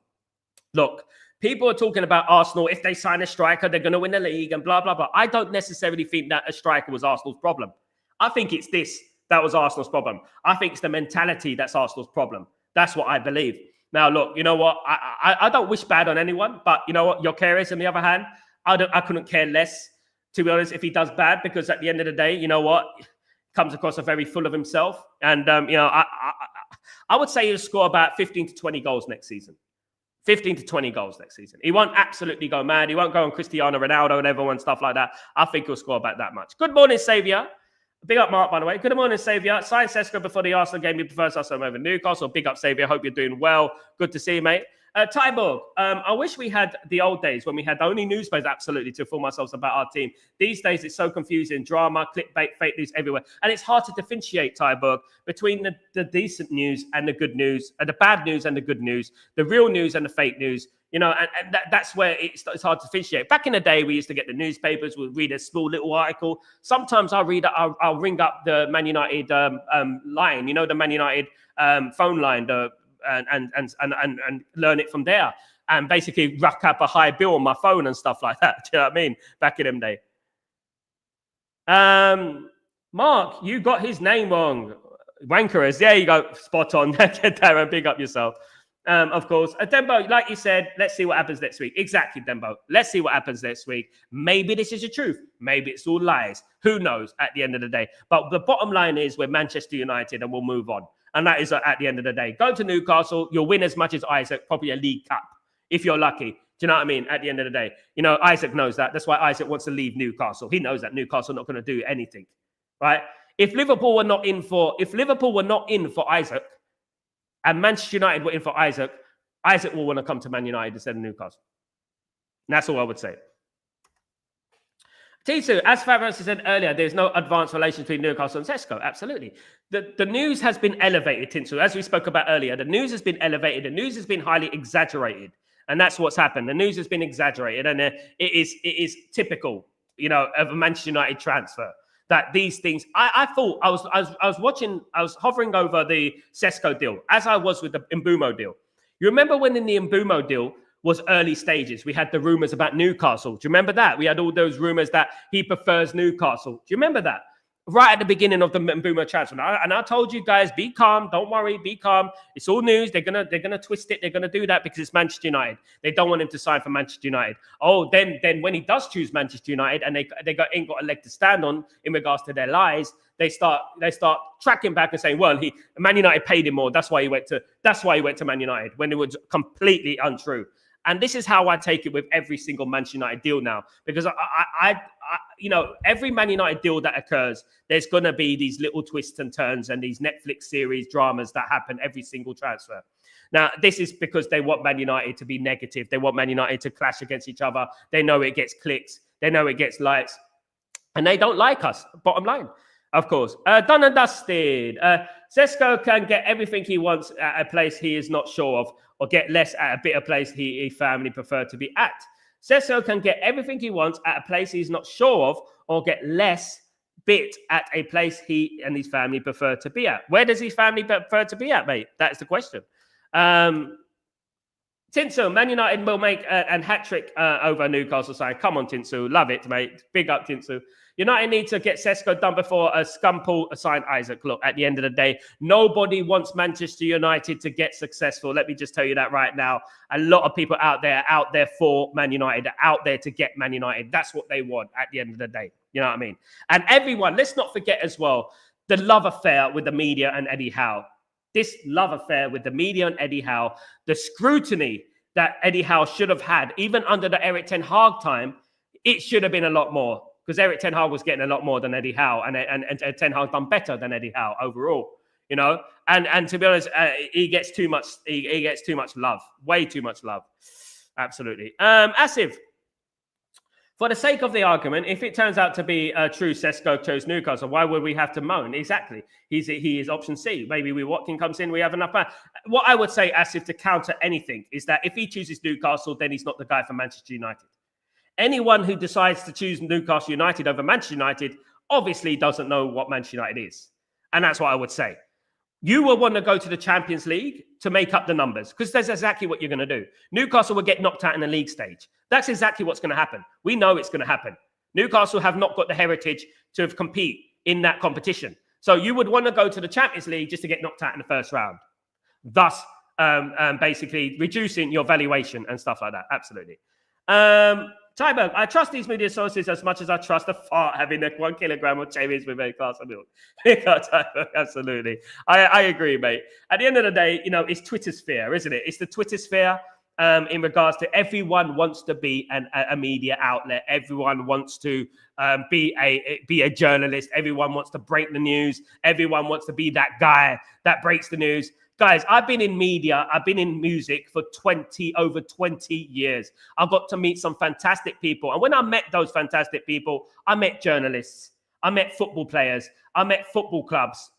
Look, people are talking about Arsenal. If they sign a striker, they're going to win the league and blah, blah, blah. I don't necessarily think that a striker was Arsenal's problem. I think it's this that was Arsenal's problem. I think it's the mentality that's Arsenal's problem. That's what I believe. Now, look, you know what? I don't wish bad on anyone, but you know what? Gyökeres, on the other hand, I couldn't care less, to be honest, if he does bad, because at the end of the day, you know what? Comes across a very full of himself. And, you know, I would say he'll score about 15 to 20 goals next season. 15 to 20 goals next season. He won't absolutely go mad. He won't go on Cristiano Ronaldo and everyone, stuff like that. I think he'll score about that much. Good morning, Saviour. Big up, Mark, by the way. Good morning, Saviour. Signed Cesco before the Arsenal game. He prefers us over Newcastle. Big up, Saviour. Hope you're doing well. Good to see you, mate. Tyborg, I wish we had the old days when we had only newspapers, absolutely, to inform ourselves about our team. These days, it's so confusing. Drama, clickbait, fake news everywhere. And it's hard to differentiate, Tyborg, between the decent news and the good news, and the bad news and the good news, the real news and the fake news. You know, and that's where it's hard to differentiate. Back in the day, we used to get the newspapers. We'd read a small little article. Sometimes I'll ring up the Man United line. You know, the Man United phone line. And learn it from there, and basically rack up a high bill on my phone and stuff like that. Do you know what I mean? Back in them days. Mark, you got his name wrong. Wankerers. There you go. Spot on. Darren, big up yourself. Of course. Dembo, like you said, let's see what happens next week. Exactly, Dembo. Let's see what happens next week. Maybe this is the truth. Maybe it's all lies. Who knows at the end of the day? But the bottom line is we're Manchester United and we'll move on. And that is at the end of the day. Go to Newcastle. You'll win as much as Isaac, probably a League Cup, if you're lucky. Do you know what I mean? At the end of the day. You know, Isaac knows that. That's why Isaac wants to leave Newcastle. He knows that Newcastle are not going to do anything. Right? If Liverpool were not in for Isaac, and Manchester United were in for Isaac, Isaac will want to come to Man United instead of Newcastle. And that's all I would say. Tisu, as Fabian said earlier, there's no advanced relation between Newcastle and Cesco. Absolutely. The news has been elevated, Tinsu. As we spoke about earlier, the news has been elevated. The news has been highly exaggerated. And that's what's happened. The news has been exaggerated. And it is typical, you know, of a Manchester United transfer. That these things, I thought, I was hovering over the Cesco deal, as I was with the Mbumo deal. You remember when in the Mbumo deal was early stages, we had the rumors about Newcastle. Do you remember that? We had all those rumors that he prefers Newcastle. Do you remember that? Right at the beginning of the Mbumo transfer. And I told you guys, be calm, don't worry, be calm. It's all news. They're gonna twist it. They're gonna do that because it's Manchester United. They don't want him to sign for Manchester United. Oh, then when he does choose Manchester United and they ain't got a leg to stand on in regards to their lies, they start tracking back and saying, well, Man United paid him more. That's why he went to Man United, when it was completely untrue. And this is how I take it with every single Manchester United deal now, because I you know, every Man United deal that occurs, there's going to be these little twists and turns and these Netflix series dramas that happen every single transfer. Now, this is because they want Man United to be negative. They want Man United to clash against each other. They know it gets clicks. They know it gets likes. And they don't like us, bottom line, of course. Done and dusted. Cesco can get everything he wants at a place he is not sure of, or get less at a bitter place he family prefer to be at. Cesco can get everything he wants at a place he's not sure of, or get less bit at a place he and his family prefer to be at. Where does his family prefer to be at, mate? That's the question. Tinsu, Man United will make a hat-trick over Newcastle side. Come on, Tinsu. Love it, mate. Big up, Tinsu. United need to get Cesco done before a Scumpool signed Isaac. Look, at the end of the day, nobody wants Manchester United to get successful. Let me just tell you that right now. A lot of people out there for Man United, out there to get Man United. That's what they want at the end of the day. You know what I mean? And everyone, let's not forget as well, the love affair with the media and Eddie Howe. This love affair with the media and Eddie Howe, the scrutiny that Eddie Howe should have had, even under the Eric Ten Hag time, it should have been a lot more. Because Eric Ten Hag was getting a lot more than Eddie Howe, and Ten Hag done better than Eddie Howe overall, you know. And to be honest, he gets too much. He gets too much love, way too much love. Absolutely. Asif, for the sake of the argument, if it turns out to be true, Cesco chose Newcastle, why would we have to moan? Exactly. He is option C. Maybe Watkin comes in, we have enough. What I would say, Asif, to counter anything is that if he chooses Newcastle, then he's not the guy for Manchester United. Anyone who decides to choose Newcastle United over Manchester United obviously doesn't know what Manchester United is. And that's what I would say. You will want to go to the Champions League to make up the numbers, because that's exactly what you're going to do. Newcastle will get knocked out in the league stage. That's exactly what's going to happen. We know it's going to happen. Newcastle have not got the heritage to compete in that competition. So you would want to go to the Champions League just to get knocked out in the first round. Thus, basically reducing your valuation and stuff like that. Absolutely. Tyberg, I trust these media sources as much as I trust a fart having 1 kilogram of cherries with a glass of milk. Absolutely. I agree, mate. At the end of the day, you know, it's Twitter sphere, isn't it? It's the Twitter sphere in regards to everyone wants to be a media outlet. Everyone wants to be a journalist. Everyone wants to break the news. Everyone wants to be that guy that breaks the news. Guys, I've been in media, I've been in music for over 20 years. I've got to meet some fantastic people. And when I met those fantastic people, I met journalists, I met football players, I met football clubs,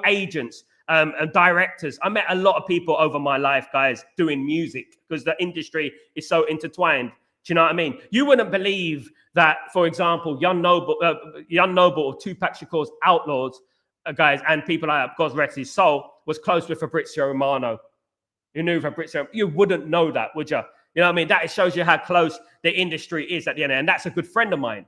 agents, and directors. I met a lot of people over my life, guys, doing music, because the industry is so intertwined. Do you know what I mean? You wouldn't believe that, for example, Young Noble or Tupac Shakur's Outlaws, guys, and people like God rest his soul, was close with Fabrizio Romano. You knew Fabrizio. You wouldn't know that, would you? You know what I mean? That shows you how close the industry is at the end. And that's a good friend of mine.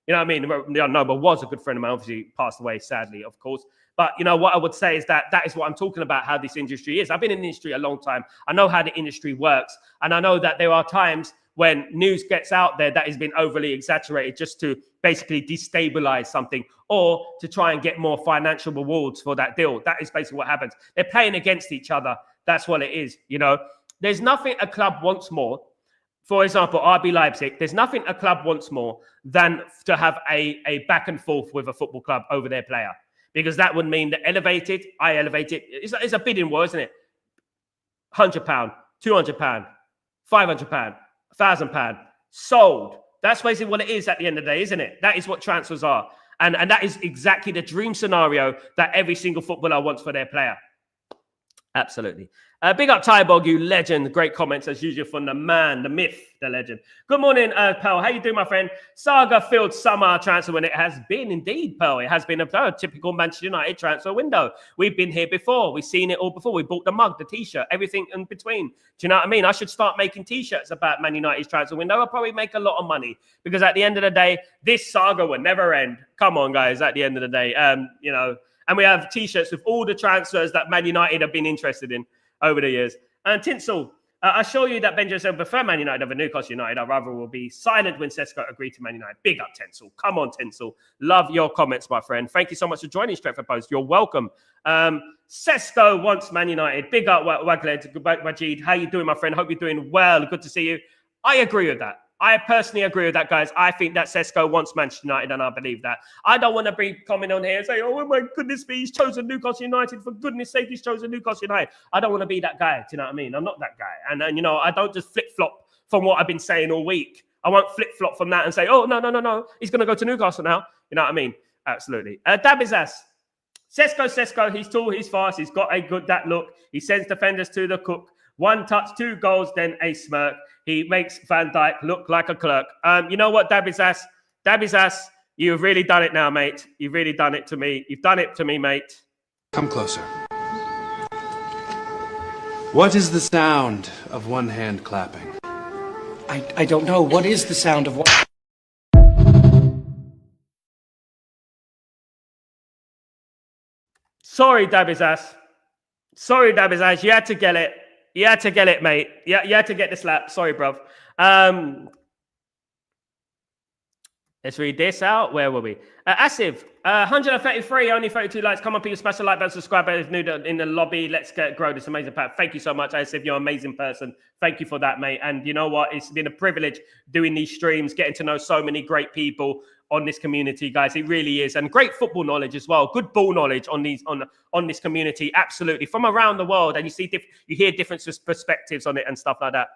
You know what I mean? Young Noble was a good friend of mine. Obviously, passed away, sadly, of course. But, you know, what I would say is that is what I'm talking about, how this industry is. I've been in the industry a long time. I know how the industry works. And I know that there are times when news gets out there that has been overly exaggerated just to basically destabilize something or to try and get more financial rewards for that deal. That is basically what happens. They're playing against each other. That's what it is, you know. There's nothing a club wants more. For example, RB Leipzig, there's nothing a club wants more than to have a back and forth with a football club over their player. Because that would mean that I elevate it. It's a bidding war, isn't it? £100, £200, £500, £1,000 sold. That's basically what it is at the end of the day, isn't it? That is what transfers are. And that is exactly the dream scenario that every single footballer wants for their player. Absolutely. Big up Tybog, you legend. Great comments as usual from the man, the myth, the legend. Good morning, Pearl. How you doing, my friend? Saga-filled summer transfer when it has been indeed, Pearl. It has been a typical Manchester United transfer window. We've been here before. We've seen it all before. We bought the mug, the T-shirt, everything in between. Do you know what I mean? I should start making T-shirts about Man United's transfer window. I'll probably make a lot of money because at the end of the day, this saga will never end. Come on, guys, at the end of the day. You know, and we have T-shirts with all the transfers that Man United have been interested in over the years. And Tinsel, I assure you that Benjamin said prefer Man United over Newcastle United. I rather will be silent when Cesco agreed to Man United. Big up, Tinsel. Come on, Tinsel. Love your comments, my friend. Thank you so much for joining Stretford Post. You're welcome. Cesco wants Man United. Big up, Wagled. Majid. How you doing, my friend? Hope you're doing well. Good to see you. I agree with that. I personally agree with that, guys. I think that Cesco wants Manchester United, and I believe that. I don't want to be coming on here and say, oh my goodness me, he's chosen Newcastle United. For goodness sake, he's chosen Newcastle United. I don't want to be that guy. Do you know what I mean? I'm not that guy. And you know, I don't just flip-flop from what I've been saying all week. I won't flip-flop from that and say, oh, no. He's going to go to Newcastle now. You know what I mean? Absolutely. Dabizas. Cesco, he's tall, he's fast, he's got that look. He sends defenders to the cook. 1 touch, 2 goals, then a smirk. He makes Van Dijk look like a clerk. You know what, Dabizas, you've really done it now, mate. You've really done it to me. You've done it to me, mate. Come closer. What is the sound of one hand clapping? I don't know. What is the sound of one? Sorry, Dabizas. You had to get it. You had to get it, mate. You had to get the slap. Sorry, bruv. Let's read this out. Where were we? Asif, 133, only 32 likes. Come on, people, smash the like button, subscribe button if new in the lobby. Let's grow this amazing pack. Thank you so much, Asif. You're an amazing person. Thank you for that, mate. And you know what? It's been a privilege doing these streams, getting to know so many great people on this community, guys. It really is. And great football knowledge as well. Good ball knowledge on this community. Absolutely. From around the world. And you hear different perspectives on it and stuff like that.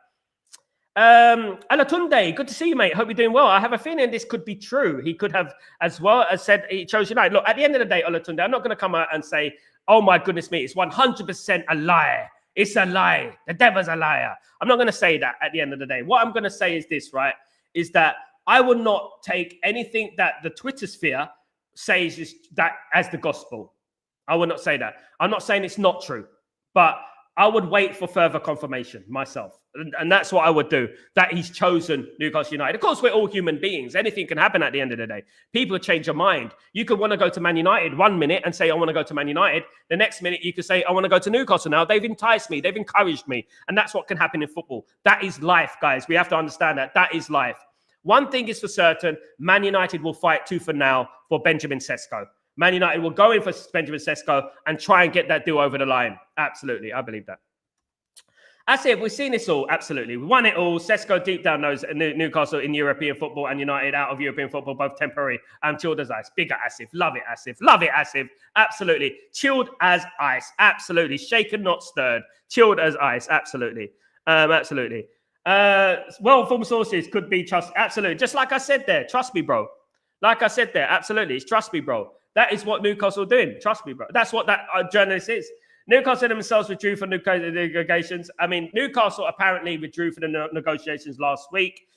Alatunde, good to see you, mate. Hope you're doing well. I have a feeling this could be true. He could have as well as said he chose United. Look, at the end of the day, Alatunde, I'm not going to come out and say, oh my goodness me, it's 100% a lie. It's a lie. The devil's a liar. I'm not going to say that at the end of the day. What I'm going to say is this, right? Is that I will not take anything that the Twitter sphere says is that as the gospel. I will not say that. I'm not saying it's not true, but I would wait for further confirmation myself. And that's what I would do, that he's chosen Newcastle United. Of course, we're all human beings. Anything can happen at the end of the day. People change their mind. You could want to go to Man United 1 minute and say, I want to go to Man United. The next minute, you could say, I want to go to Newcastle now. They've enticed me. They've encouraged me. And that's what can happen in football. That is life, guys. We have to understand that. That is life. One thing is for certain, Man United will fight tooth and nail for Benjamin Cesco. Man United will go in for Benjamin Cesco and try and get that deal over the line. Absolutely. I believe that. That's it. We've seen this all. Absolutely. We won it all. Cesco deep down knows Newcastle in European football and United out of European football, both temporary and chilled as ice. Bigger Asif. Love it, Asif. Love it, Asif. Absolutely. Chilled as ice. Absolutely. Shaken, not stirred. Chilled as ice. Absolutely. Absolutely. Well-informed sources could be trust. Absolutely. Just like I said there. Trust me, bro. Like I said there. Absolutely. It's trust me, bro. That is what Newcastle are doing. Trust me, bro. That's what that journalist is. Newcastle themselves withdrew from negotiations. I mean, Newcastle apparently withdrew from the negotiations last week,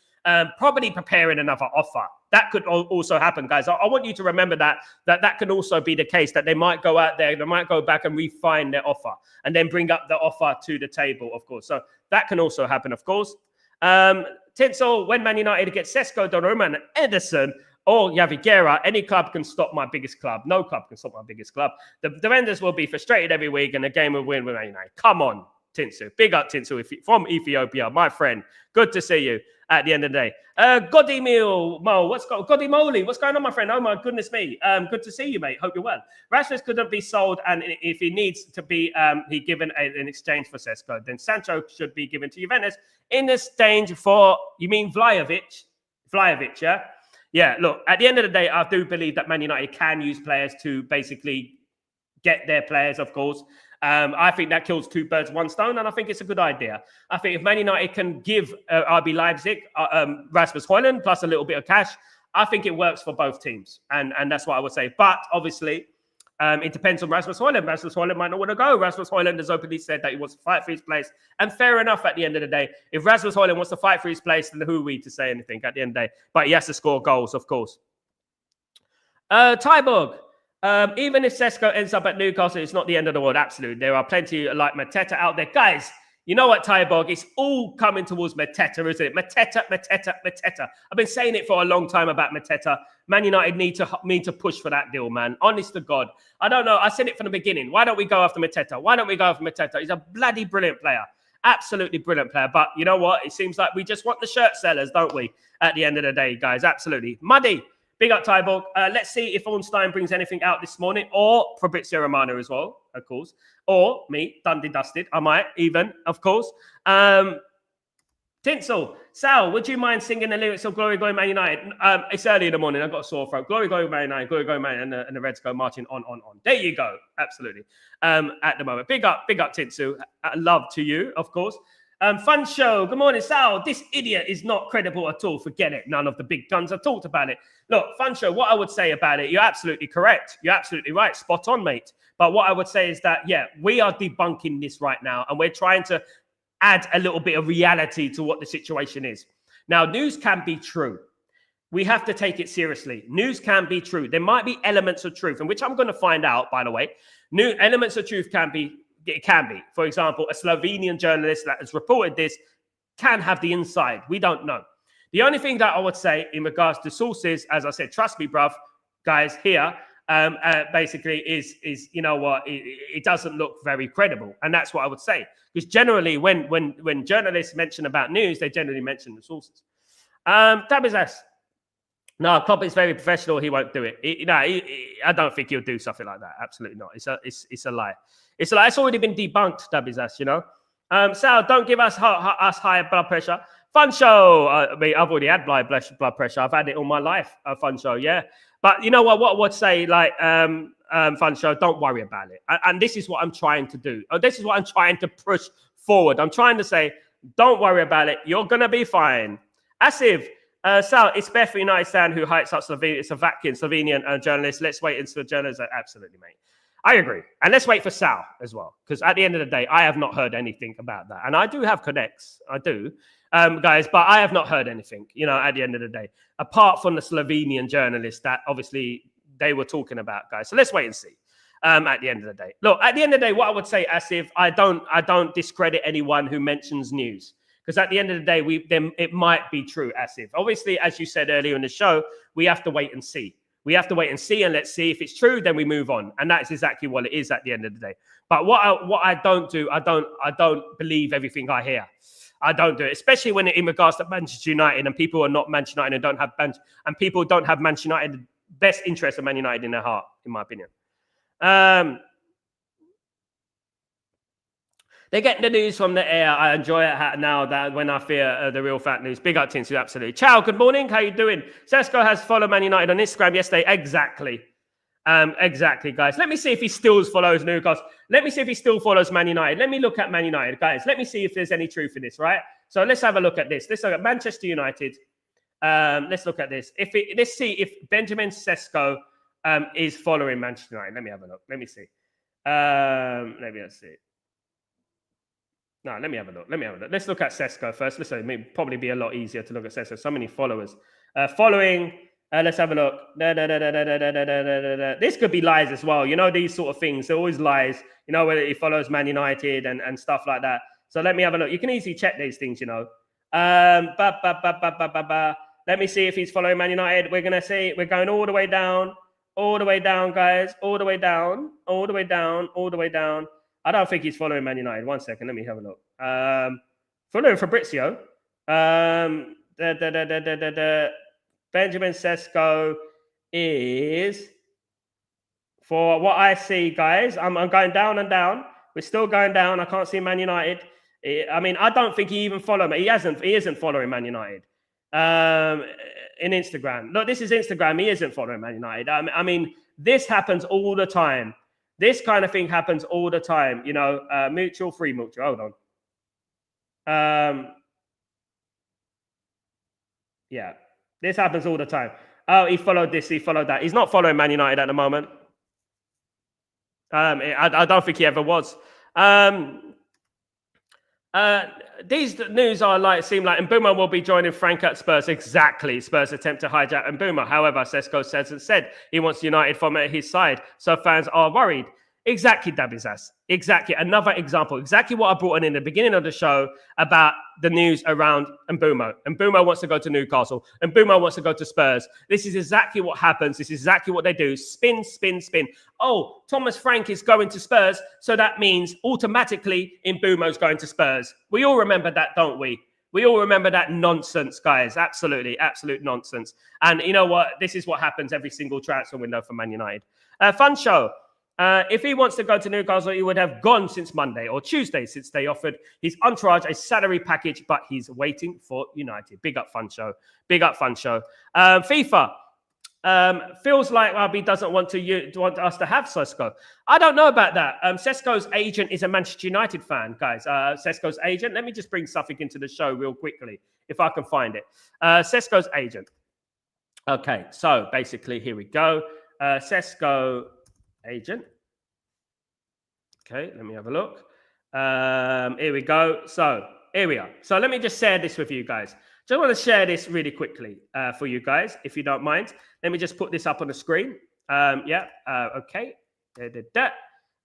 probably preparing another offer. That could also happen, guys. I want you to remember that can also be the case, that they might go out there, they might go back and refine their offer and then bring up the offer to the table, of course. So that can also happen, of course. Tinsel, when Man United gets Cesco, Donnarumma and Ederson, or Javi Guerra, any club can stop my biggest club. No club can stop my biggest club. The defenders will be frustrated every week and the game will win with Man United. Come on, Tinsu. Big up, Tinsu, from Ethiopia, my friend. Good to see you at the end of the day. Goddy Mo, Goddy Moley, what's going on, my friend? Oh, my goodness me. Good to see you, mate. Hope you're well. Rashford couldn't be sold, and if he needs to be he given in exchange for Cesco, then Sancho should be given to Juventus in exchange for, you mean Vlahovic? Vlahovic, yeah? Yeah, look, at the end of the day, I do believe that Man United can use players to basically get their players, of course. I think that kills 2 birds, 1 stone, and I think it's a good idea. I think if Man United can give RB Leipzig Rasmus Højlund plus a little bit of cash, I think it works for both teams, and that's what I would say. But obviously, it depends on Rasmus Højlund. Rasmus Højlund might not want to go. Rasmus Højlund has openly said that he wants to fight for his place. And fair enough at the end of the day. If Rasmus Højlund wants to fight for his place, then who are we to say anything at the end of the day? But he has to score goals, of course. Tyborg. Even if Cesco ends up at Newcastle, it's not the end of the world. Absolutely. There are plenty like Mateta out there. Guys, you know what, Tyborg? It's all coming towards Mateta, isn't it? Mateta. I've been saying it for a long time about Mateta. Man United need to push for that deal, man. Honest to God. I don't know. I said it from the beginning. Why don't we go after Mateta? He's a bloody brilliant player. Absolutely brilliant player. But you know what? It seems like we just want the shirt sellers, don't we? At the end of the day, guys. Absolutely. Muddy. Big up, Tyborg. Let's see if Ornstein brings anything out this morning, or Fabrizio Romano as well, of course. Or me, Dundee Dusted. I might even, of course. Tinsel, Sal, would you mind singing the lyrics of Glory, Glory, Man United? It's early in the morning. I've got a sore throat. Glory, Glory, Man United. Glory, Glory, Man, and the Reds go marching on. There you go. Absolutely. At the moment. Big up, Tinsel. Love to you, of course. Fun show. Good morning, Sal. This idiot is not credible at all. Forget it. None of the big guns have talked about it. Look, fun show. What I would say about it, you're absolutely correct. You're absolutely right. Spot on, mate. But what I would say is that, yeah, we are debunking this right now, and we're trying to add a little bit of reality to what the situation is. Now, news can be true. We have to take it seriously. News can be true. There might be elements of truth, and which I'm going to find out, by the way. New elements of truth can be. It can be. For example, a Slovenian journalist that has reported this can have the inside. We don't know. The only thing that I would say in regards to sources, as I said, trust me, bruv, guys, here, basically is you know what, it doesn't look very credible. And that's what I would say. Because generally, when journalists mention about news, they generally mention the sources. Tabizas. No, Klopp is very professional. He won't do it. I don't think he'll do something like that. Absolutely not. It's a lie. It's a lie. It's already been debunked, Tabizas, you know. Sal, don't give us high blood pressure. Fun show. I mean, I've already had blood pressure. I've had it all my life. A fun show, yeah. But you know what? What I would say, like, fun show, don't worry about it. And this is what I'm trying to do. This is what I'm trying to push forward. I'm trying to say, don't worry about it. You're going to be fine. Asif, Sal, it's Beth for United Stand who hypes up Slovenia. It's a Slovenian journalist. Let's wait until the journalists. Absolutely, mate. I agree. And let's wait for Sal as well. Because at the end of the day, I have not heard anything about that. And I do have connects. I do. Guys, but I have not heard anything, you know, at the end of the day, apart from the Slovenian journalist that obviously they were talking about, guys. So let's wait and see at the end of the day. Look, at the end of the day, what I would say, Asif, I don't discredit anyone who mentions news. Because at the end of the day, it might be true, Asif. Obviously, as you said earlier in the show, we have to wait and see. We have to wait and see, and let's see if it's true. Then we move on, and that's exactly what it is at the end of the day. But what I don't do, I don't believe everything I hear. I don't do it, especially when in regards to Manchester United and people are not Manchester United and don't have and people don't have Manchester United best interest of Man United in their heart, in my opinion. They get the news from the air. I enjoy it now that when I fear the real fat news. Big up, Tinsu, absolutely. Ciao, good morning. How you doing? Cesco has followed Man United on Instagram yesterday. Exactly. Exactly, guys. Let me see if he still follows Newcastle. Let me see if he still follows Man United. Let me look at Man United, guys. Let me see if there's any truth in this, right? So let's have a look at this. Let's look at Manchester United. Let's look at this. Let's see if Benjamin Cesco is following Manchester United. Let me have a look. Let me see. Let's see. No, let me have a look. Let's look at Cesco first. Listen, it may probably be a lot easier to look at Cesco. So many followers. Following. Let's have a look. This could be lies as well. You know, these sort of things. They're always lies. You know, whether he follows Man United and stuff like that. So let me have a look. You can easily check these things, you know. Let me see if he's following Man United. We're going to see. We're going all the way down. All the way down, guys. All the way down. All the way down. All the way down. I don't think he's following Man United. 1 second. Let me have a look. Following Fabrizio. Benjamin Cesco is, for what I see, guys, I'm going down and down. We're still going down. I can't see Man United. I mean, I don't think he even followed me. He isn't following Man United in Instagram. Look, this is Instagram. He isn't following Man United. I mean, this happens all the time. This kind of thing happens all the time. You know, mutual. Hold on. Yeah. This happens all the time. Oh, he followed this. He followed that. He's not following Man United at the moment. I don't think he ever was. These news seem like Mbeumo will be joining Frank at Spurs. Exactly. Spurs attempt to hijack Mbeumo. However, Cesco said he wants United from his side, so fans are worried. Exactly, Dabizas. Exactly. Another example. Exactly what I brought in the beginning of the show about the news around Mbeumo. Mbeumo wants to go to Newcastle. Mbeumo wants to go to Spurs. This is exactly what happens. This is exactly what they do. Spin, spin, spin. Oh, Thomas Frank is going to Spurs, so that means automatically Mbeumo's going to Spurs. We all remember that, don't we? We all remember that nonsense, guys. Absolutely, absolute nonsense. And you know what? This is what happens every single transfer window for Man United. Fun show. If he wants to go to Newcastle, he would have gone since Monday or Tuesday, since they offered his entourage a salary package, but he's waiting for United. Big up, fun show. Big up, fun show. FIFA feels like Rabi doesn't want us to have Cesco. I don't know about that. Cesco's agent is a Manchester United fan, guys. Cesco's agent. Let me just bring something into the show real quickly, if I can find it. Cesco's agent. Okay, so basically, here we go. Cesco agent. Okay, let me have a look. Here we go. So here we are. So let me just share this with you guys. Just want to share this really quickly for you guys, if you don't mind. Let me just put this up on the screen. Okay.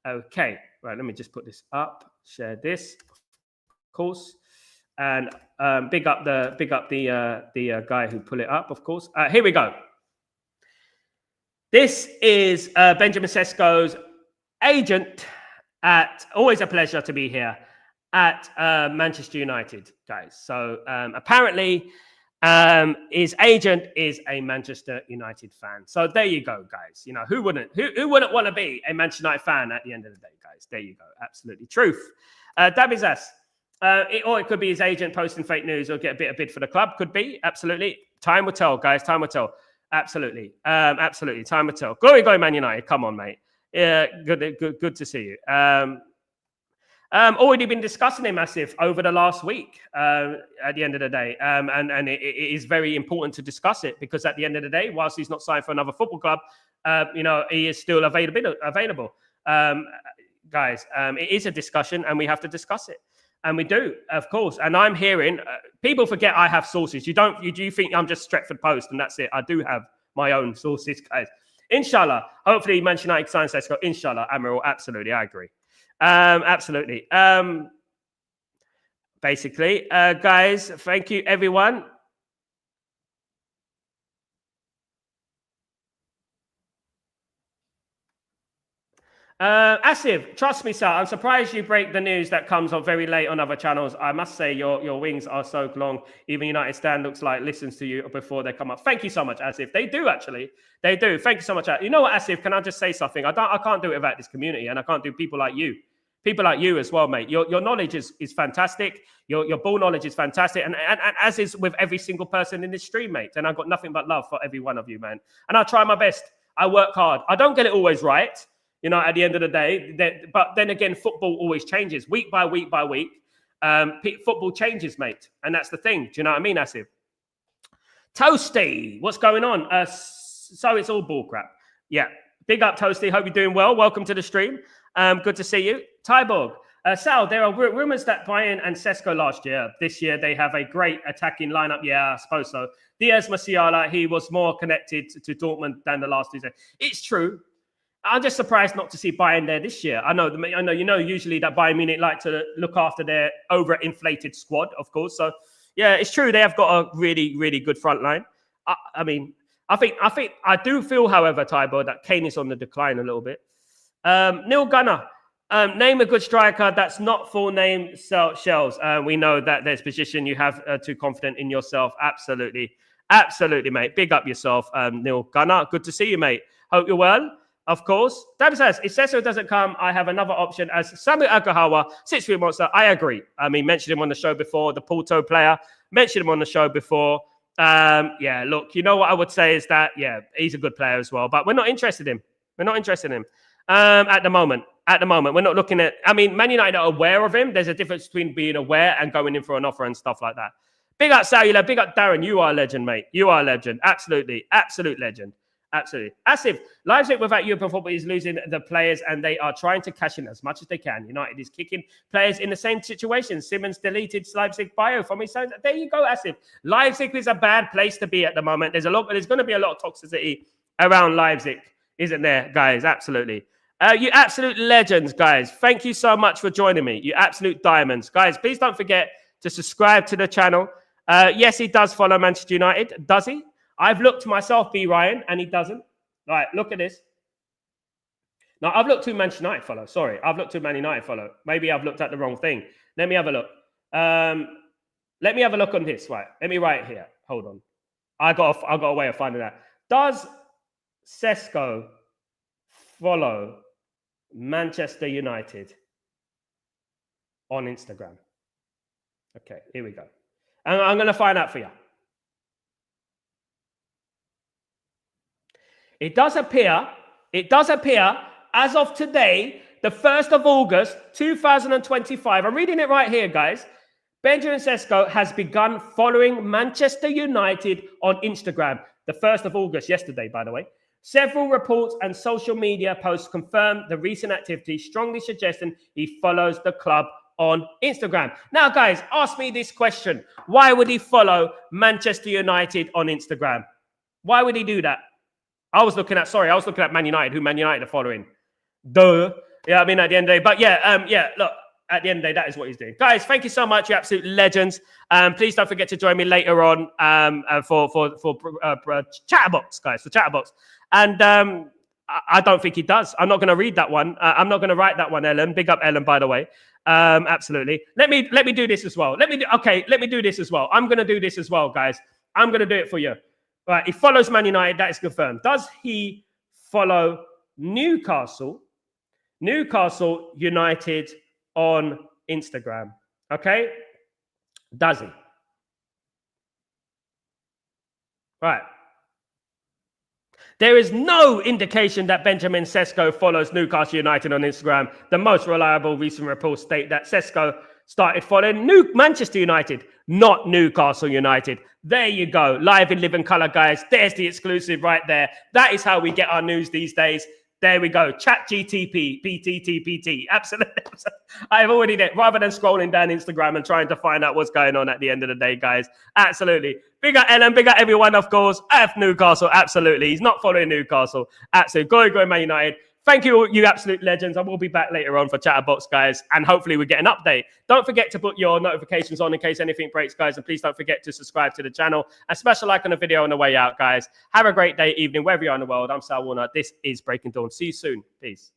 Okay. Right, let me just put this up. Share this, of course. And big up the guy who put it up, of course. Here we go. This is Benjamin Cesco's agent at, always a pleasure to be here, at Manchester United, guys. So apparently his agent is a Manchester United fan. So there you go, guys. You know, who wouldn't want to be a Manchester United fan at the end of the day, guys? There you go. Absolutely. Truth. Dabizas. Or it could be his agent posting fake news or get a bid for the club. Could be. Absolutely. Time will tell, guys. Time will tell. Absolutely. Absolutely. Time will tell. Glory, go, Man United. Come on, mate. Yeah, good to see you. Already been discussing him massive over the last week at the end of the day. And it is very important to discuss it because at the end of the day, whilst he's not signed for another football club, you know, he is still available. Guys, it is a discussion and we have to discuss it. And we do, of course. And I'm hearing, people forget I have sources. You think I'm just Stretford Post and that's it. I do have my own sources, guys. Inshallah. Hopefully Manchester United signs Cesco. Inshallah, Admiral. Absolutely. I agree. Absolutely. Basically, guys, thank you, everyone. Asif, trust me, sir. I'm surprised you break the news that comes on very late on other channels. I must say your wings are so long. Even United Stand looks like listens to you before they come up. Thank you so much, Asif. They do actually. They do. Thank you so much. You know what, Asif? Can I just say something? I can't do it without this community, and I can't do people like you. People like you as well, mate. Your knowledge is fantastic. Your ball knowledge is fantastic, and as is with every single person in this stream, mate. And I've got nothing but love for every one of you, man. And I try my best. I work hard. I don't get it always right. You know, at the end of the day, but then again, football always changes week by week by week. Football changes, mate. And that's the thing. Do you know what I mean, Asif? Toasty, what's going on? So it's all bull crap. Yeah. Big up, Toasty. Hope you're doing well. Welcome to the stream. Good to see you. Tyborg. Sal, there are rumors that Bayern and Cesco last year. This year, they have a great attacking lineup. Yeah, I suppose so. Diaz Musiala, he was more connected to Dortmund than the last 2 years. It's true. I'm just surprised not to see Bayern there this year. I know, usually that Bayern Munich like to look after their overinflated squad, of course. So, yeah, it's true. They have got a really, really good front line. I do feel, however, Tybo, that Kane is on the decline a little bit. Neil Gunner, name a good striker that's not full name shells. We know that there's position you have too confident in yourself. Absolutely. Absolutely, mate. Big up yourself, Neil Gunner. Good to see you, mate. Hope you're well. Of course. David says, if Cesco doesn't come, I have another option as Samuel Agahawa, 6'3" monster. I agree. I mean, mentioned him on the show before, the Porto player. Mentioned him on the show before. Yeah, look, you know what I would say is that, yeah, he's a good player as well. But we're not interested in him. We're not interested in him at the moment. At the moment, we're not looking at... I mean, Man United are aware of him. There's a difference between being aware and going in for an offer and stuff like that. Big up, Cellular. Big up, Darren. You are a legend, mate. You are a legend. Absolutely. Absolute legend. Absolutely. Asif, Leipzig without European football is losing the players and they are trying to cash in as much as they can. United is kicking players in the same situation. Simmons deleted Leipzig bio from his side. There you go, Asif. Leipzig is a bad place to be at the moment. There's going to be a lot of toxicity around Leipzig, isn't there, guys? Absolutely. You absolute legends, guys. Thank you so much for joining me. You absolute diamonds. Guys, please don't forget to subscribe to the channel. Yes, he does follow Manchester United. Does he? I've looked myself, B. Ryan, and he doesn't. Right, look at this. No, I've looked to Manchester United follow. Sorry, I've looked to Man United follow. Maybe I've looked at the wrong thing. Let me have a look. Let me have a look on this. Right, let me write it here. Hold on. I got a way of finding that. Does Cesco follow Manchester United on Instagram. Okay, here we go. And I'm going to find out for you. It does appear as of today, the 1st of August, 2025. I'm reading it right here, guys. Benjamin Cesco has begun following Manchester United on Instagram. The 1st of August, yesterday, by the way. Several reports and social media posts confirm the recent activity, strongly suggesting he follows the club on Instagram. Now, guys, ask me this question. Why would he follow Manchester United on Instagram? Why would he do that? I was looking at Man United, who Man United are following. Duh. Yeah, I mean, at the end of the day. But look, at the end of the day, that is what he's doing. Guys, thank you so much. You're absolute legends. Please don't forget to join me later on for Chatterbox, guys, for Chatterbox. And I don't think he does. I'm not going to read that one. I'm not going to write that one, Ellen. Big up Ellen, by the way. Absolutely. Let me do this as well. Let me do this as well. I'm going to do this as well, guys. I'm going to do it for you. Right, he follows Man United. That is confirmed. Does he follow Newcastle United on Instagram? Okay. Does he? Right. There is no indication that Benjamin Cesco follows Newcastle United on Instagram. The most reliable recent reports state that Cesco started following Manchester United, not Newcastle United. There you go. Live in living color, guys. There's the exclusive right there. That is how we get our news these days. There we go. Chat GTP, PTTPT. Absolutely. I've already did, rather than scrolling down Instagram and trying to find out what's going on at the end of the day, guys. Absolutely. Big up Ellen, big up everyone, of course. F Newcastle, absolutely. He's not following Newcastle. Absolutely. Go, Man United. Thank you, you absolute legends. I will be back later on for Chatterbox, guys, and hopefully we get an update. Don't forget to put your notifications on in case anything breaks, guys, and please don't forget to subscribe to the channel and smash a like on the video on the way out, guys. Have a great day, evening, wherever you are in the world. I'm Sal Warner. This is Breaking Dawn. See you soon. Peace.